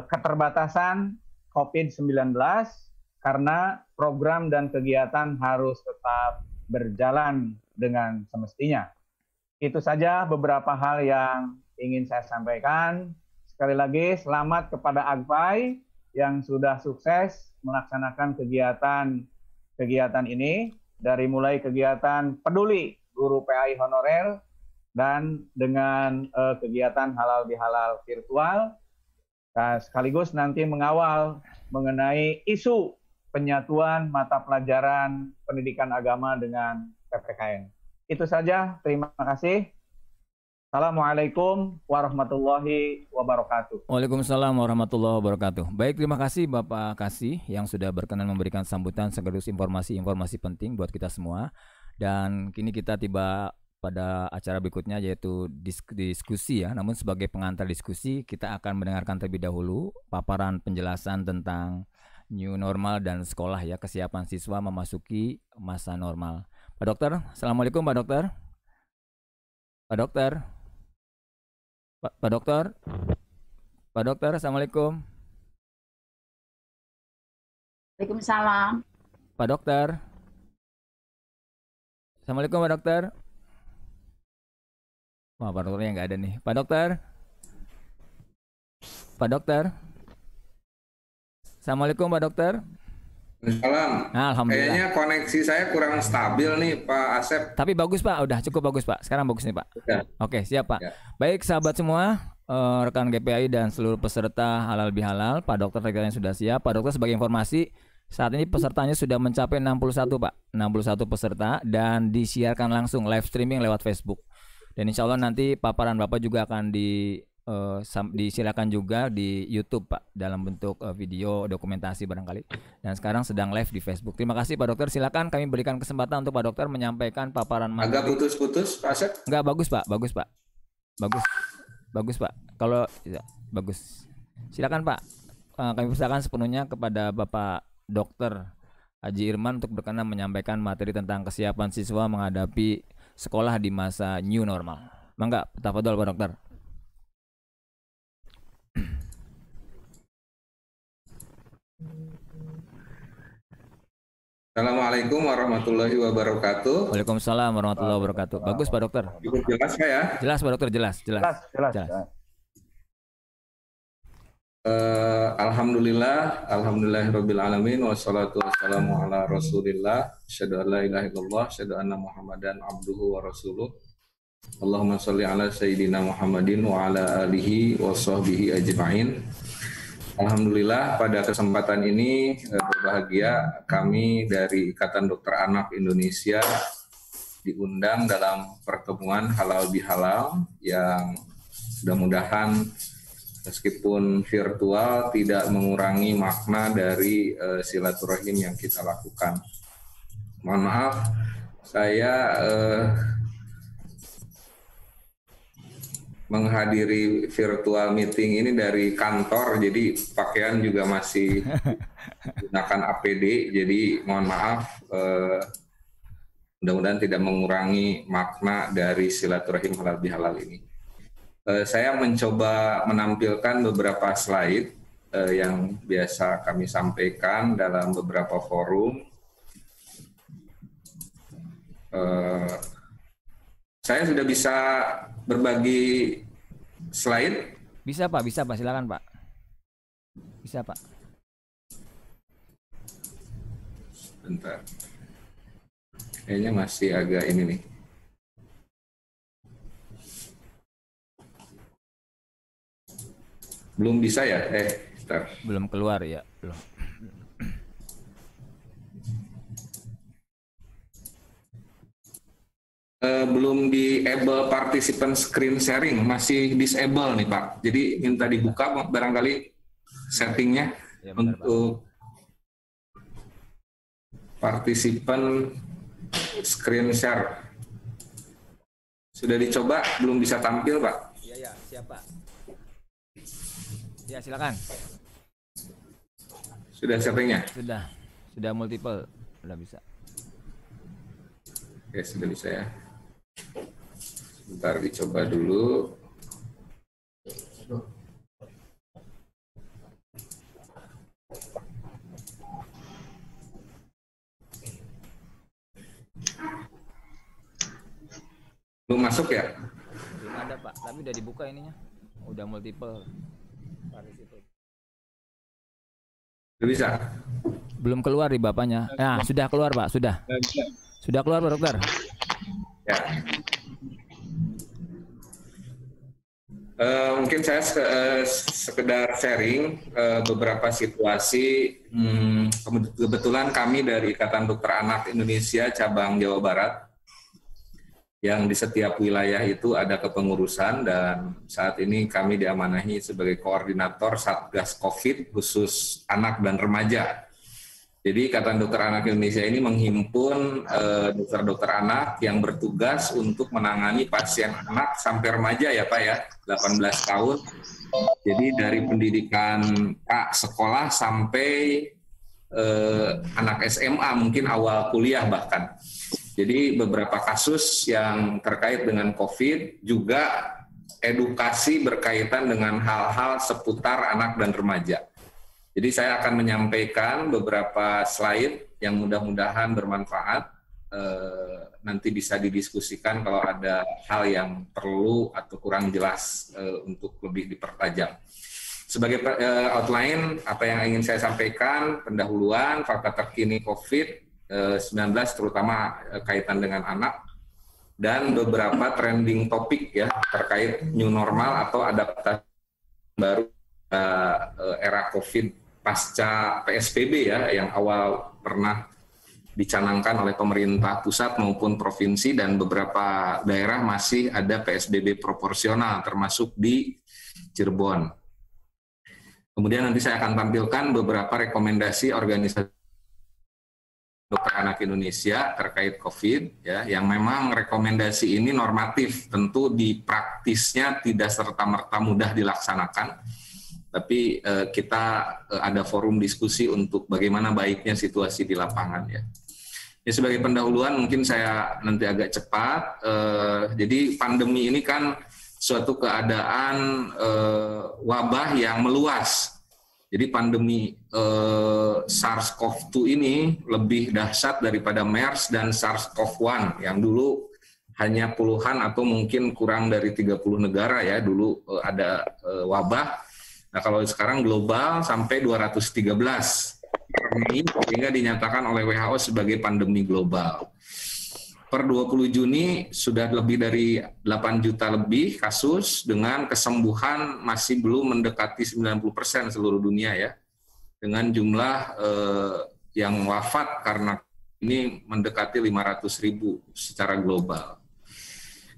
keterbatasan COVID-19 karena program dan kegiatan harus tetap berjalan dengan semestinya. Itu saja beberapa hal yang ingin saya sampaikan. Sekali lagi selamat kepada Agpai yang sudah sukses melaksanakan kegiatan ini, dari mulai kegiatan peduli guru PAI honorer dan dengan kegiatan halal bihalal virtual, nah, sekaligus nanti mengawal mengenai isu penyatuan mata pelajaran pendidikan agama dengan PPKN. Itu saja, terima kasih. Assalamualaikum warahmatullahi wabarakatuh. Waalaikumsalam warahmatullahi wabarakatuh. Baik, terima kasih Bapak Kasih yang sudah berkenan memberikan sambutan sekaligus informasi-informasi penting buat kita semua. Dan kini kita tiba pada acara berikutnya yaitu diskusi ya. Namun sebagai pengantar diskusi kita akan mendengarkan terlebih dahulu paparan penjelasan tentang new normal dan sekolah ya, kesiapan siswa memasuki masa normal. Pak Dokter, Assalamualaikum Pak Dokter. Pak Dokter. Pak Dokter. Pak Dokter, Assalamualaikum. Waalaikumsalam. Pak Dokter. Assalamualaikum Pak Dokter. Wah, Pak Dokternya nggak ada nih. Pak Dokter. Pak Dokter. Assalamualaikum Pak Dokter. Salam. Nah, alhamdulillah. Kayaknya koneksi saya kurang stabil nih Pak Asep. Tapi bagus Pak, udah cukup bagus Pak. Sekarang bagus nih Pak. Ya. Oke, siap Pak. Ya. Baik sahabat semua, rekan GPAI dan seluruh peserta halal bihalal, Pak Dokter yang sudah siap. Pak Dokter sebagai informasi, saat ini pesertanya sudah mencapai 61 Pak. 61 peserta dan disiarkan langsung live streaming lewat Facebook. Dan insya Allah nanti paparan Bapak juga akan disilakan juga di YouTube Pak dalam bentuk video dokumentasi barangkali, dan sekarang sedang live di Facebook. Terima kasih Pak Dokter, silakan kami berikan kesempatan untuk Pak Dokter menyampaikan paparan materi. Agak putus-putus Pak Asep. Enggak, bagus Pak, bagus Pak, bagus Pak, kalau ya, bagus. Silakan Pak, kami persilakan sepenuhnya kepada Bapak Dokter Haji Irman untuk berkenan menyampaikan materi tentang kesiapan siswa menghadapi sekolah di masa new normal. Mangga, tafadhol Pak Dokter. Assalamualaikum warahmatullahi wabarakatuh. Waalaikumsalam warahmatullahi wabarakatuh. Bagus Pak Dokter. Jelas ya? Jelas Pak Dokter, jelas. Alhamdulillahirabbil alamin wassalatu wassalamu ala Rasulillah. Asyhadu an la ilaha illallah, asyhadu anna Muhammadan abduhu wa rasuluh. Allahumma shalli ala sayyidina Muhammadin wa ala alihi wa sahbihi ajma'in. Alhamdulillah pada kesempatan ini berbahagia kami dari Ikatan Dokter Anak Indonesia diundang dalam pertemuan halal bihalal yang mudah-mudahan meskipun virtual tidak mengurangi makna dari silaturahim yang kita lakukan. Mohon maaf, saya menghadiri virtual meeting ini dari kantor, jadi pakaian juga masih gunakan APD, jadi mohon maaf, mudah-mudahan tidak mengurangi makna dari silaturahim halal bihalal ini. Saya mencoba menampilkan beberapa slide yang biasa kami sampaikan dalam beberapa forum. Saya sudah bisa berbagi slide? Bisa Pak, silakan Pak. Bisa Pak. Bentar. Kayaknya masih agak ini nih. Belum bisa ya? Bentar. Belum keluar ya? Belum. Belum di-able participant screen sharing, masih disable nih Pak. Jadi minta dibuka barangkali settingnya ya, untuk participant screen share. Sudah dicoba, belum bisa tampil Pak? Iya, siap Pak. Ya silakan. Sudah settingnya? Sudah multiple, sudah bisa. Oke, sudah bisa ya. Sebentar dicoba dulu. Belum masuk ya? Belum ada Pak, tapi udah dibuka ininya. Udah multiple. Sudah bisa? Belum keluar di bapaknya. Nah, sudah keluar Pak, sudah. Sudah keluar Pak Dokter. Ya. Mungkin saya sekedar sharing beberapa situasi. Kebetulan kami dari Ikatan Dokter Anak Indonesia cabang Jawa Barat, yang di setiap wilayah itu ada kepengurusan, dan saat ini kami diamanahi sebagai koordinator Satgas COVID khusus anak dan remaja. Jadi Ikatan Dokter Anak Indonesia ini menghimpun dokter-dokter anak yang bertugas untuk menangani pasien anak sampai remaja ya Pak ya, 18 tahun. Jadi dari pendidikan sekolah sampai anak SMA, mungkin awal kuliah bahkan. Jadi beberapa kasus yang terkait dengan COVID, juga edukasi berkaitan dengan hal-hal seputar anak dan remaja. Jadi saya akan menyampaikan beberapa slide yang mudah-mudahan bermanfaat. Nanti bisa didiskusikan kalau ada hal yang perlu atau kurang jelas untuk lebih dipertajam. Sebagai outline, apa yang ingin saya sampaikan, pendahuluan, fakta terkini COVID-19 terutama kaitan dengan anak, dan beberapa trending topik ya terkait new normal atau adaptasi baru era COVID pasca PSBB ya, yang awal pernah dicanangkan oleh pemerintah pusat maupun provinsi, dan beberapa daerah masih ada PSBB proporsional termasuk di Cirebon. Kemudian nanti saya akan tampilkan beberapa rekomendasi organisasi Dokter Anak Indonesia terkait COVID ya, yang memang rekomendasi ini normatif, tentu di praktisnya tidak serta-merta mudah dilaksanakan. Tapi kita ada forum diskusi untuk bagaimana baiknya situasi di lapangan ya. Ini sebagai pendahuluan mungkin saya nanti agak cepat. Jadi pandemi ini kan suatu keadaan wabah yang meluas. Jadi pandemi SARS-CoV-2 ini lebih dahsyat daripada MERS dan SARS-CoV-1 yang dulu hanya puluhan atau mungkin kurang dari 30 negara ya dulu ada wabah. Nah, kalau sekarang global sampai 213 sehingga dinyatakan oleh WHO sebagai pandemi global. Per 20 Juni sudah lebih dari 8 juta lebih kasus dengan kesembuhan masih belum mendekati 90% seluruh dunia ya. Dengan jumlah yang wafat karena ini mendekati 500.000 secara global.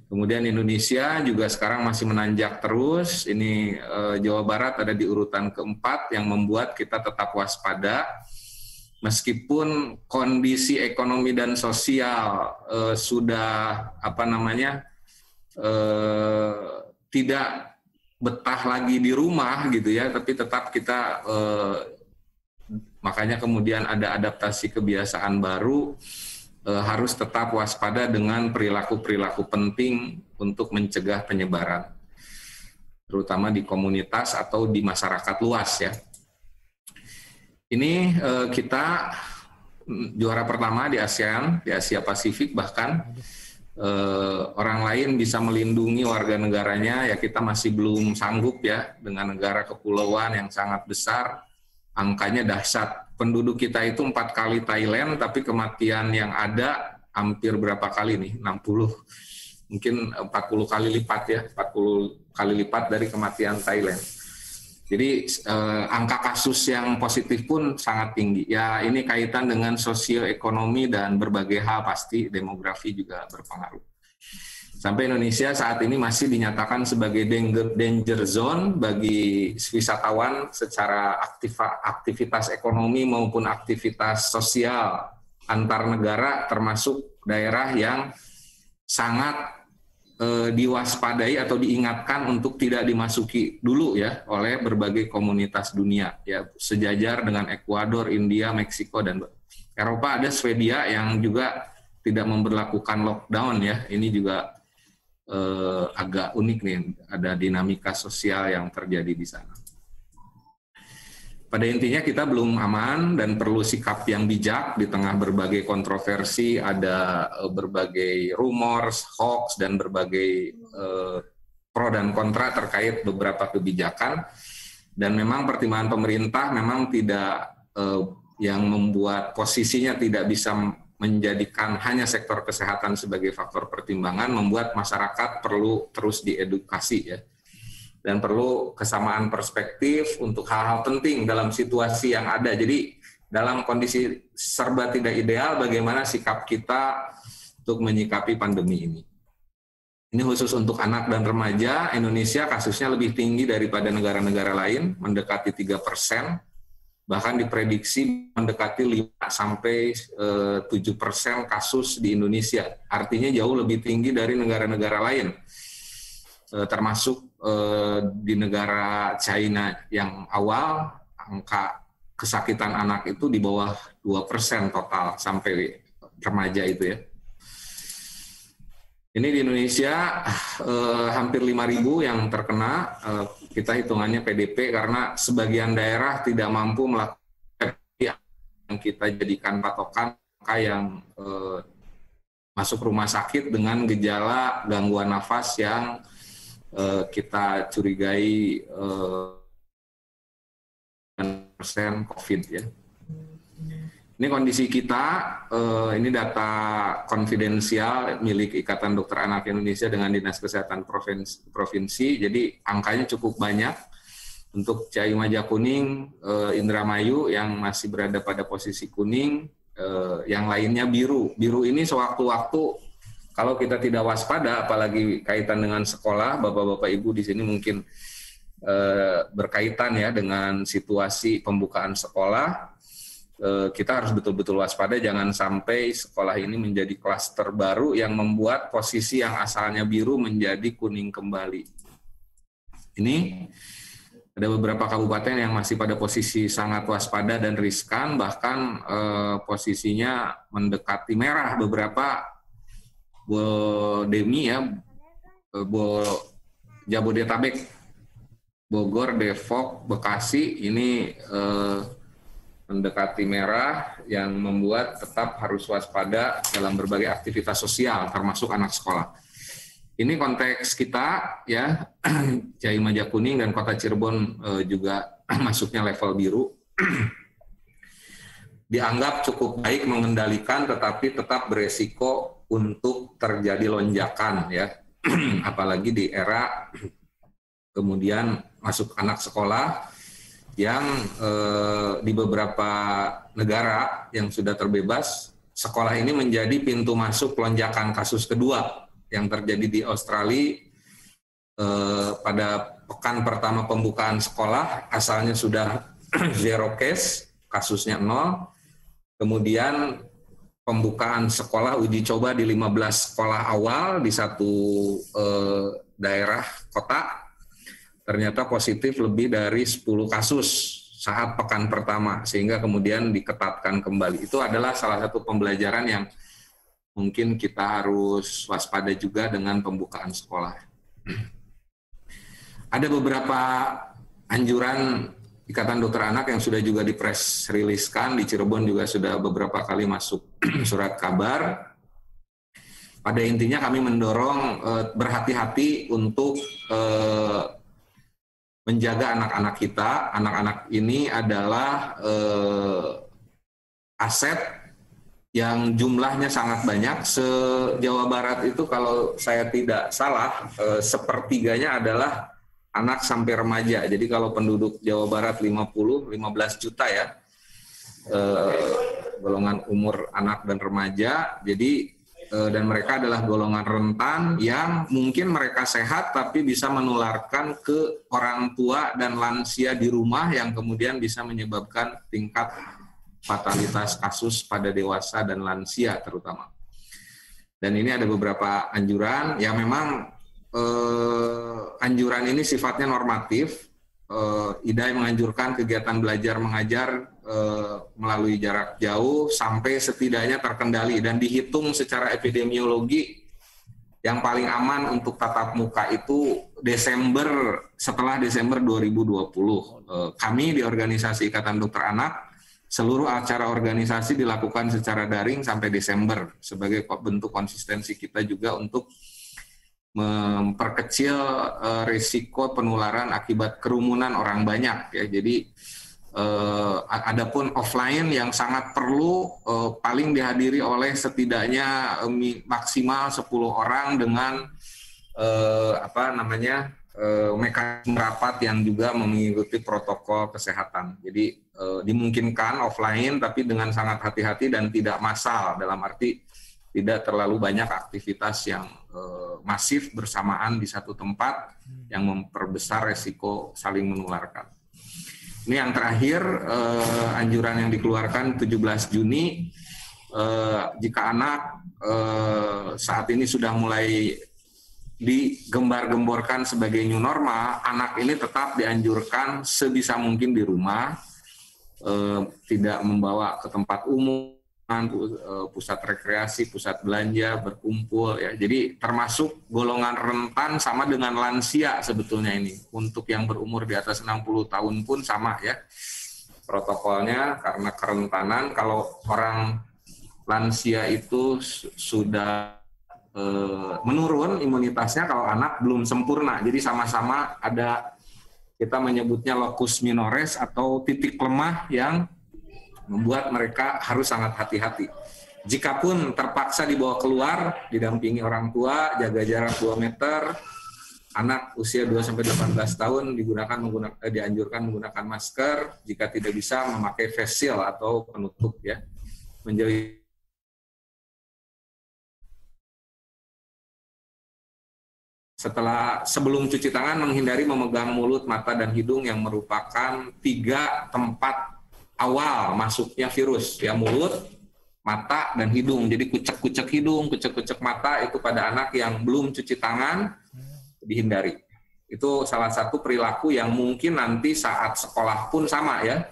Kemudian Indonesia juga sekarang masih menanjak terus. Ini Jawa Barat ada di urutan keempat yang membuat kita tetap waspada. Meskipun kondisi ekonomi dan sosial sudah tidak betah lagi di rumah gitu ya, tapi tetap kita makanya kemudian ada adaptasi kebiasaan baru. Harus tetap waspada dengan perilaku-perilaku penting untuk mencegah penyebaran, terutama di komunitas atau di masyarakat luas ya. Ini kita juara pertama di ASEAN, di Asia Pasifik bahkan. Orang lain bisa melindungi warga negaranya, ya kita masih belum sanggup ya dengan negara kepulauan yang sangat besar, angkanya dahsyat. Penduduk kita itu 4 kali Thailand, tapi kematian yang ada hampir berapa kali nih? 60, mungkin 40 kali lipat ya, 40 kali lipat dari kematian Thailand. Jadi angka kasus yang positif pun sangat tinggi. Ya ini kaitan dengan sosioekonomi dan berbagai hal, pasti demografi juga berpengaruh. Sampai Indonesia saat ini masih dinyatakan sebagai danger zone bagi wisatawan secara aktivitas ekonomi maupun aktivitas sosial antar negara, termasuk daerah yang sangat diwaspadai atau diingatkan untuk tidak dimasuki dulu ya oleh berbagai komunitas dunia ya, sejajar dengan Ekuador, India, Meksiko, dan Eropa. Ada Swedia yang juga tidak memberlakukan lockdown ya. Ini juga agak unik nih, ada dinamika sosial yang terjadi di sana. Pada intinya kita belum aman dan perlu sikap yang bijak di tengah berbagai kontroversi, ada berbagai rumors, hoax, dan berbagai pro dan kontra terkait beberapa kebijakan. Dan memang pertimbangan pemerintah memang tidak yang membuat posisinya tidak bisa menjadikan hanya sektor kesehatan sebagai faktor pertimbangan, membuat masyarakat perlu terus diedukasi ya. Dan perlu kesamaan perspektif untuk hal-hal penting dalam situasi yang ada. Jadi dalam kondisi serba tidak ideal, bagaimana sikap kita untuk menyikapi pandemi ini. Ini khusus untuk anak dan remaja. Indonesia kasusnya lebih tinggi daripada negara-negara lain, mendekati 3%. bahkan diprediksi mendekati 5-7% kasus di Indonesia. Artinya jauh lebih tinggi dari negara-negara lain, termasuk di negara China yang awal angka kesakitan anak itu di bawah 2% total sampai remaja itu ya. Ini di Indonesia hampir 5.000 yang terkena, kita hitungannya PDP karena sebagian daerah tidak mampu melakukan yang kita jadikan patokan angka yang masuk rumah sakit dengan gejala gangguan nafas yang kita curigai persen COVID ya. Ini kondisi kita, ini data konfidensial milik Ikatan Dokter Anak Indonesia dengan Dinas Kesehatan Provinsi. Jadi angkanya cukup banyak untuk Ciayu Majakuning, Indramayu yang masih berada pada posisi kuning, yang lainnya biru. Biru ini sewaktu-waktu kalau kita tidak waspada, apalagi kaitan dengan sekolah, Bapak-Bapak Ibu di sini mungkin berkaitan ya dengan situasi pembukaan sekolah. Kita harus betul-betul waspada, jangan sampai sekolah ini menjadi klaster baru yang membuat posisi yang asalnya biru menjadi kuning kembali. Ini ada beberapa kabupaten yang masih pada posisi sangat waspada dan riskan, bahkan posisinya mendekati merah. Beberapa Bodemi ya, Jabodetabek, Bogor, Depok, Bekasi ini mendekati merah yang membuat tetap harus waspada dalam berbagai aktivitas sosial termasuk anak sekolah. Ini konteks kita ya, Ciayu Majakuning dan Kota Cirebon juga masuknya level biru. Dianggap cukup baik mengendalikan tetapi tetap beresiko untuk terjadi lonjakan ya. Apalagi di era kemudian masuk anak sekolah yang di beberapa negara yang sudah terbebas, sekolah ini menjadi pintu masuk lonjakan kasus kedua yang terjadi di Australia. Pada pekan pertama pembukaan sekolah, asalnya sudah 0 case, kasusnya 0. Kemudian pembukaan sekolah uji coba di 15 sekolah awal di satu daerah kota, ternyata positif lebih dari 10 kasus saat pekan pertama, sehingga kemudian diketatkan kembali. Itu adalah salah satu pembelajaran yang mungkin kita harus waspada juga dengan pembukaan sekolah. Ada beberapa anjuran Ikatan Dokter Anak yang sudah juga di-press release-kan, di Cirebon juga sudah beberapa kali masuk surat kabar. Pada intinya kami mendorong berhati-hati untuk menjaga anak-anak kita. Anak-anak ini adalah aset yang jumlahnya sangat banyak. Se-Jawa Barat itu kalau saya tidak salah, sepertiganya adalah anak sampai remaja. Jadi kalau penduduk Jawa Barat 15 juta ya, golongan umur anak dan remaja. Jadi dan mereka adalah golongan rentan yang mungkin mereka sehat tapi bisa menularkan ke orang tua dan lansia di rumah yang kemudian bisa menyebabkan tingkat fatalitas kasus pada dewasa dan lansia terutama. Dan ini ada beberapa anjuran yang memang anjuran ini sifatnya normatif. IDAI menganjurkan kegiatan belajar mengajar melalui jarak jauh sampai setidaknya terkendali dan dihitung secara epidemiologi yang paling aman untuk tatap muka itu setelah Desember 2020. Kami di organisasi Ikatan Dokter Anak, seluruh acara organisasi dilakukan secara daring sampai Desember sebagai bentuk konsistensi kita juga untuk memperkecil risiko penularan akibat kerumunan orang banyak ya. Jadi adapun offline yang sangat perlu paling dihadiri oleh setidaknya maksimal 10 orang dengan mekanisme rapat yang juga mengikuti protokol kesehatan. Jadi dimungkinkan offline tapi dengan sangat hati-hati dan tidak massal, dalam arti tidak terlalu banyak aktivitas yang masif bersamaan di satu tempat yang memperbesar resiko saling menularkan. Ini yang terakhir, anjuran yang dikeluarkan 17 Juni, jika anak saat ini sudah mulai digembar-gemborkan sebagai new normal, anak ini tetap dianjurkan sebisa mungkin di rumah, tidak membawa ke tempat umum, pusat rekreasi, pusat belanja, berkumpul ya. Jadi termasuk golongan rentan sama dengan lansia sebetulnya ini. Untuk yang berumur di atas 60 tahun pun sama ya. Protokolnya karena kerentanan, kalau orang lansia itu sudah menurun imunitasnya, kalau anak belum sempurna. Jadi sama-sama ada, kita menyebutnya locus minores atau titik lemah yang membuat mereka harus sangat hati-hati. Jikapun terpaksa dibawa keluar, didampingi orang tua, jaga jarak 2 meter, anak usia 2-18 tahun dianjurkan menggunakan masker, jika tidak bisa memakai face shield atau penutup ya. Menjauhi sebelum cuci tangan, menghindari memegang mulut, mata, dan hidung yang merupakan 3 tempat awal masuknya virus, ya, mulut, mata, dan hidung. Jadi kucek-kucek hidung, kucek-kucek mata itu pada anak yang belum cuci tangan dihindari. Itu salah satu perilaku yang mungkin nanti saat sekolah pun sama ya.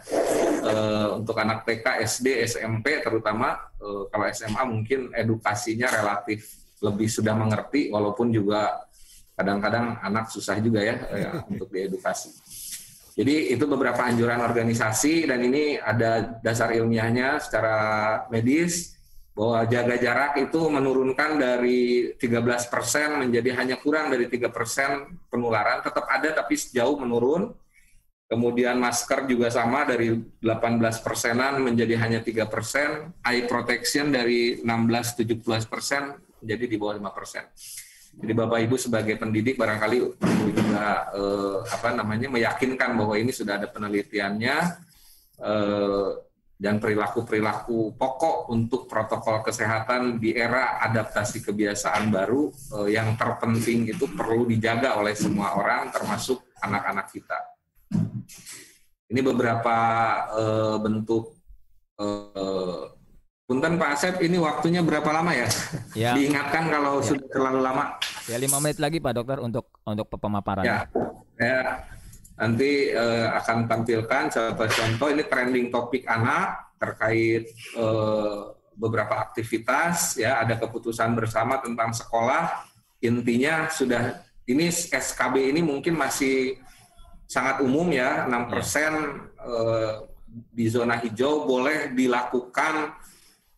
Untuk anak TK, SD, SMP terutama, kalau SMA mungkin edukasinya relatif lebih sudah mengerti, walaupun juga kadang-kadang anak susah juga ya untuk diedukasi. Jadi itu beberapa anjuran organisasi, dan ini ada dasar ilmiahnya secara medis, bahwa jaga jarak itu menurunkan dari 13% menjadi hanya kurang dari 3% penularan, tetap ada tapi sejauh menurun. Kemudian masker juga sama, dari 18%-an menjadi hanya 3%, eye protection dari 16-17% menjadi di bawah 5%. Jadi Bapak Ibu sebagai pendidik barangkali perlu juga meyakinkan bahwa ini sudah ada penelitiannya, dan perilaku-perilaku pokok untuk protokol kesehatan di era adaptasi kebiasaan baru, yang terpenting itu perlu dijaga oleh semua orang, termasuk anak-anak kita. Ini beberapa bentuk. Punten Pak Asep, ini waktunya berapa lama ya? Ya. Diingatkan kalau sudah terlalu lama. Ya, 5 menit lagi Pak Dokter untuk pemaparan. Ya, nanti akan tampilkan contoh-contoh. Ini trending topik anak terkait beberapa aktivitas. Ya, ada keputusan bersama tentang sekolah. Intinya sudah, ini SKB ini mungkin masih sangat umum ya, 6% di zona hijau boleh dilakukan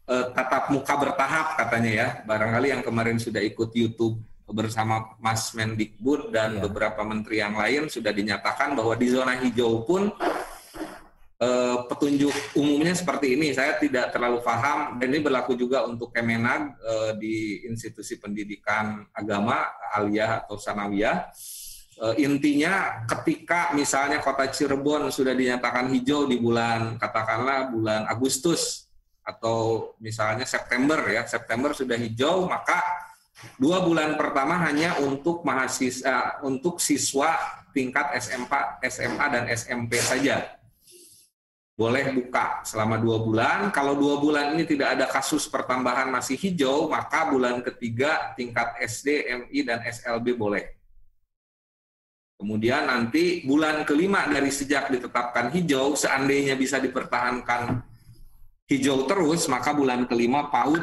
tatap muka bertahap katanya ya. Barangkali yang kemarin sudah ikut YouTube bersama Mas Mendikbud dan beberapa menteri yang lain sudah dinyatakan bahwa di zona hijau pun petunjuk umumnya seperti ini. Saya tidak terlalu paham, dan ini berlaku juga untuk Kemenag di institusi pendidikan agama, aliyah atau sanawiyah. Intinya ketika misalnya kota Cirebon sudah dinyatakan hijau di bulan, katakanlah bulan Agustus, atau misalnya September ya, September sudah hijau, maka 2 bulan pertama hanya untuk mahasiswa, untuk siswa tingkat SMA dan SMP saja. Boleh buka selama 2 bulan. Kalau 2 bulan ini tidak ada kasus pertambahan masih hijau, maka bulan ketiga tingkat SD, MI, dan SLB boleh. Kemudian nanti bulan kelima dari sejak ditetapkan hijau, seandainya bisa dipertahankan hijau terus, maka bulan kelima PAUD,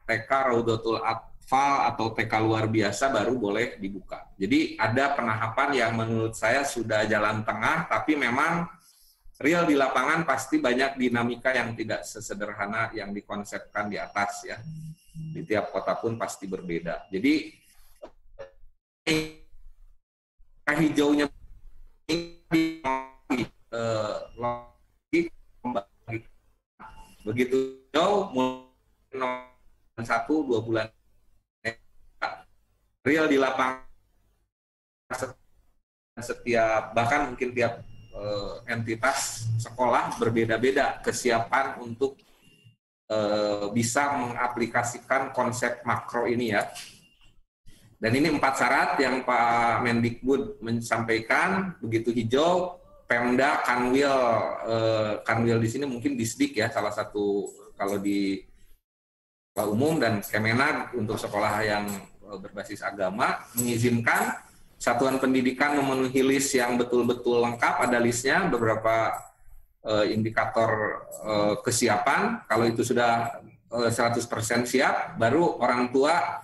TK, Raudatul Atfal atau TK luar biasa baru boleh dibuka. Jadi ada penahapan yang menurut saya sudah jalan tengah, tapi memang real di lapangan pasti banyak dinamika yang tidak sesederhana yang dikonsepkan di atas ya. Di tiap kota pun pasti berbeda. Jadi hijaunya begitu jauh, mulai 1-2 bulan real di lapangan, setiap bahkan mungkin tiap entitas sekolah berbeda-beda kesiapan untuk bisa mengaplikasikan konsep makro ini ya. Dan ini 4 syarat yang Pak Mendikbud menyampaikan. Begitu hijau, Pemda, Kanwil, Kanwil di sini mungkin Disdik ya, salah satu kalau di sekolah umum, dan Kemenag untuk sekolah yang berbasis agama mengizinkan satuan pendidikan memenuhi list yang betul-betul lengkap, ada listnya, beberapa indikator kesiapan. Kalau itu sudah 100% siap, baru orang tua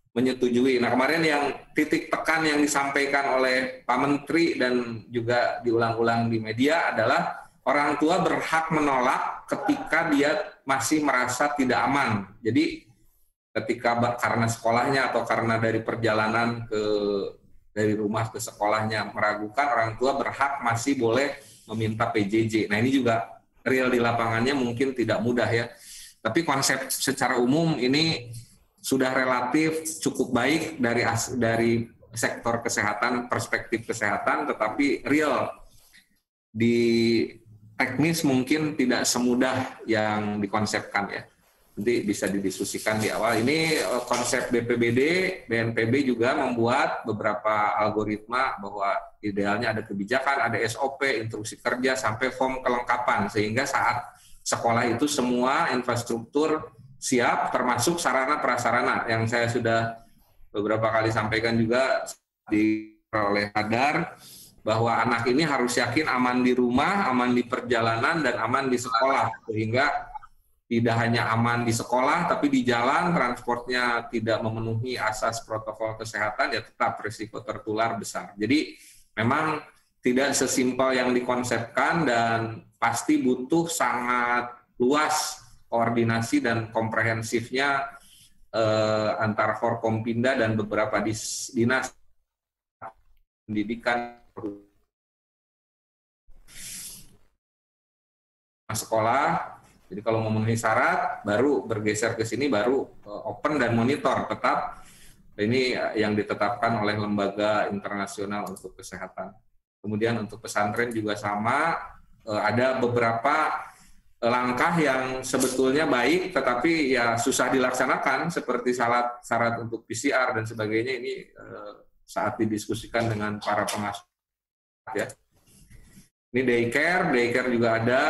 menyetujui. Nah, kemarin yang titik tekan yang disampaikan oleh Pak Menteri dan juga diulang-ulang di media adalah orang tua berhak menolak ketika dia masih merasa tidak aman. Jadi ketika karena sekolahnya atau karena dari perjalanan dari rumah ke sekolahnya meragukan, orang tua berhak masih boleh meminta PJJ. Nah, ini juga real di lapangannya mungkin tidak mudah ya. Tapi konsep secara umum ini sudah relatif cukup baik dari sektor kesehatan, perspektif kesehatan, tetapi real di teknis mungkin tidak semudah yang dikonsepkan ya. Nanti bisa didiskusikan di awal. Ini konsep BPBD, BNPB juga membuat beberapa algoritma bahwa idealnya ada kebijakan, ada SOP, instruksi kerja, sampai form kelengkapan, sehingga saat sekolah itu semua infrastruktur siap, termasuk sarana prasarana yang saya sudah beberapa kali sampaikan juga oleh Hadar, bahwa anak ini harus yakin aman di rumah, aman di perjalanan, dan aman di sekolah, sehingga tidak hanya aman di sekolah, tapi di jalan transportnya tidak memenuhi asas protokol kesehatan, ya tetap risiko tertular besar. Jadi memang tidak sesimpel yang dikonsepkan, dan pasti butuh sangat luas koordinasi dan komprehensifnya antara Forkompinda dan beberapa dinas pendidikan sekolah. Jadi kalau memenuhi syarat baru bergeser ke sini, baru open dan monitor tetap. Ini yang ditetapkan oleh lembaga internasional untuk kesehatan. Kemudian untuk pesantren juga sama, ada beberapa langkah yang sebetulnya baik, tetapi ya susah dilaksanakan, seperti syarat untuk PCR dan sebagainya. Ini saat didiskusikan dengan para pengasuh ya. Ini daycare juga ada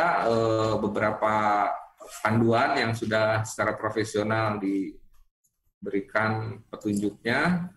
beberapa panduan yang sudah secara profesional diberikan petunjuknya.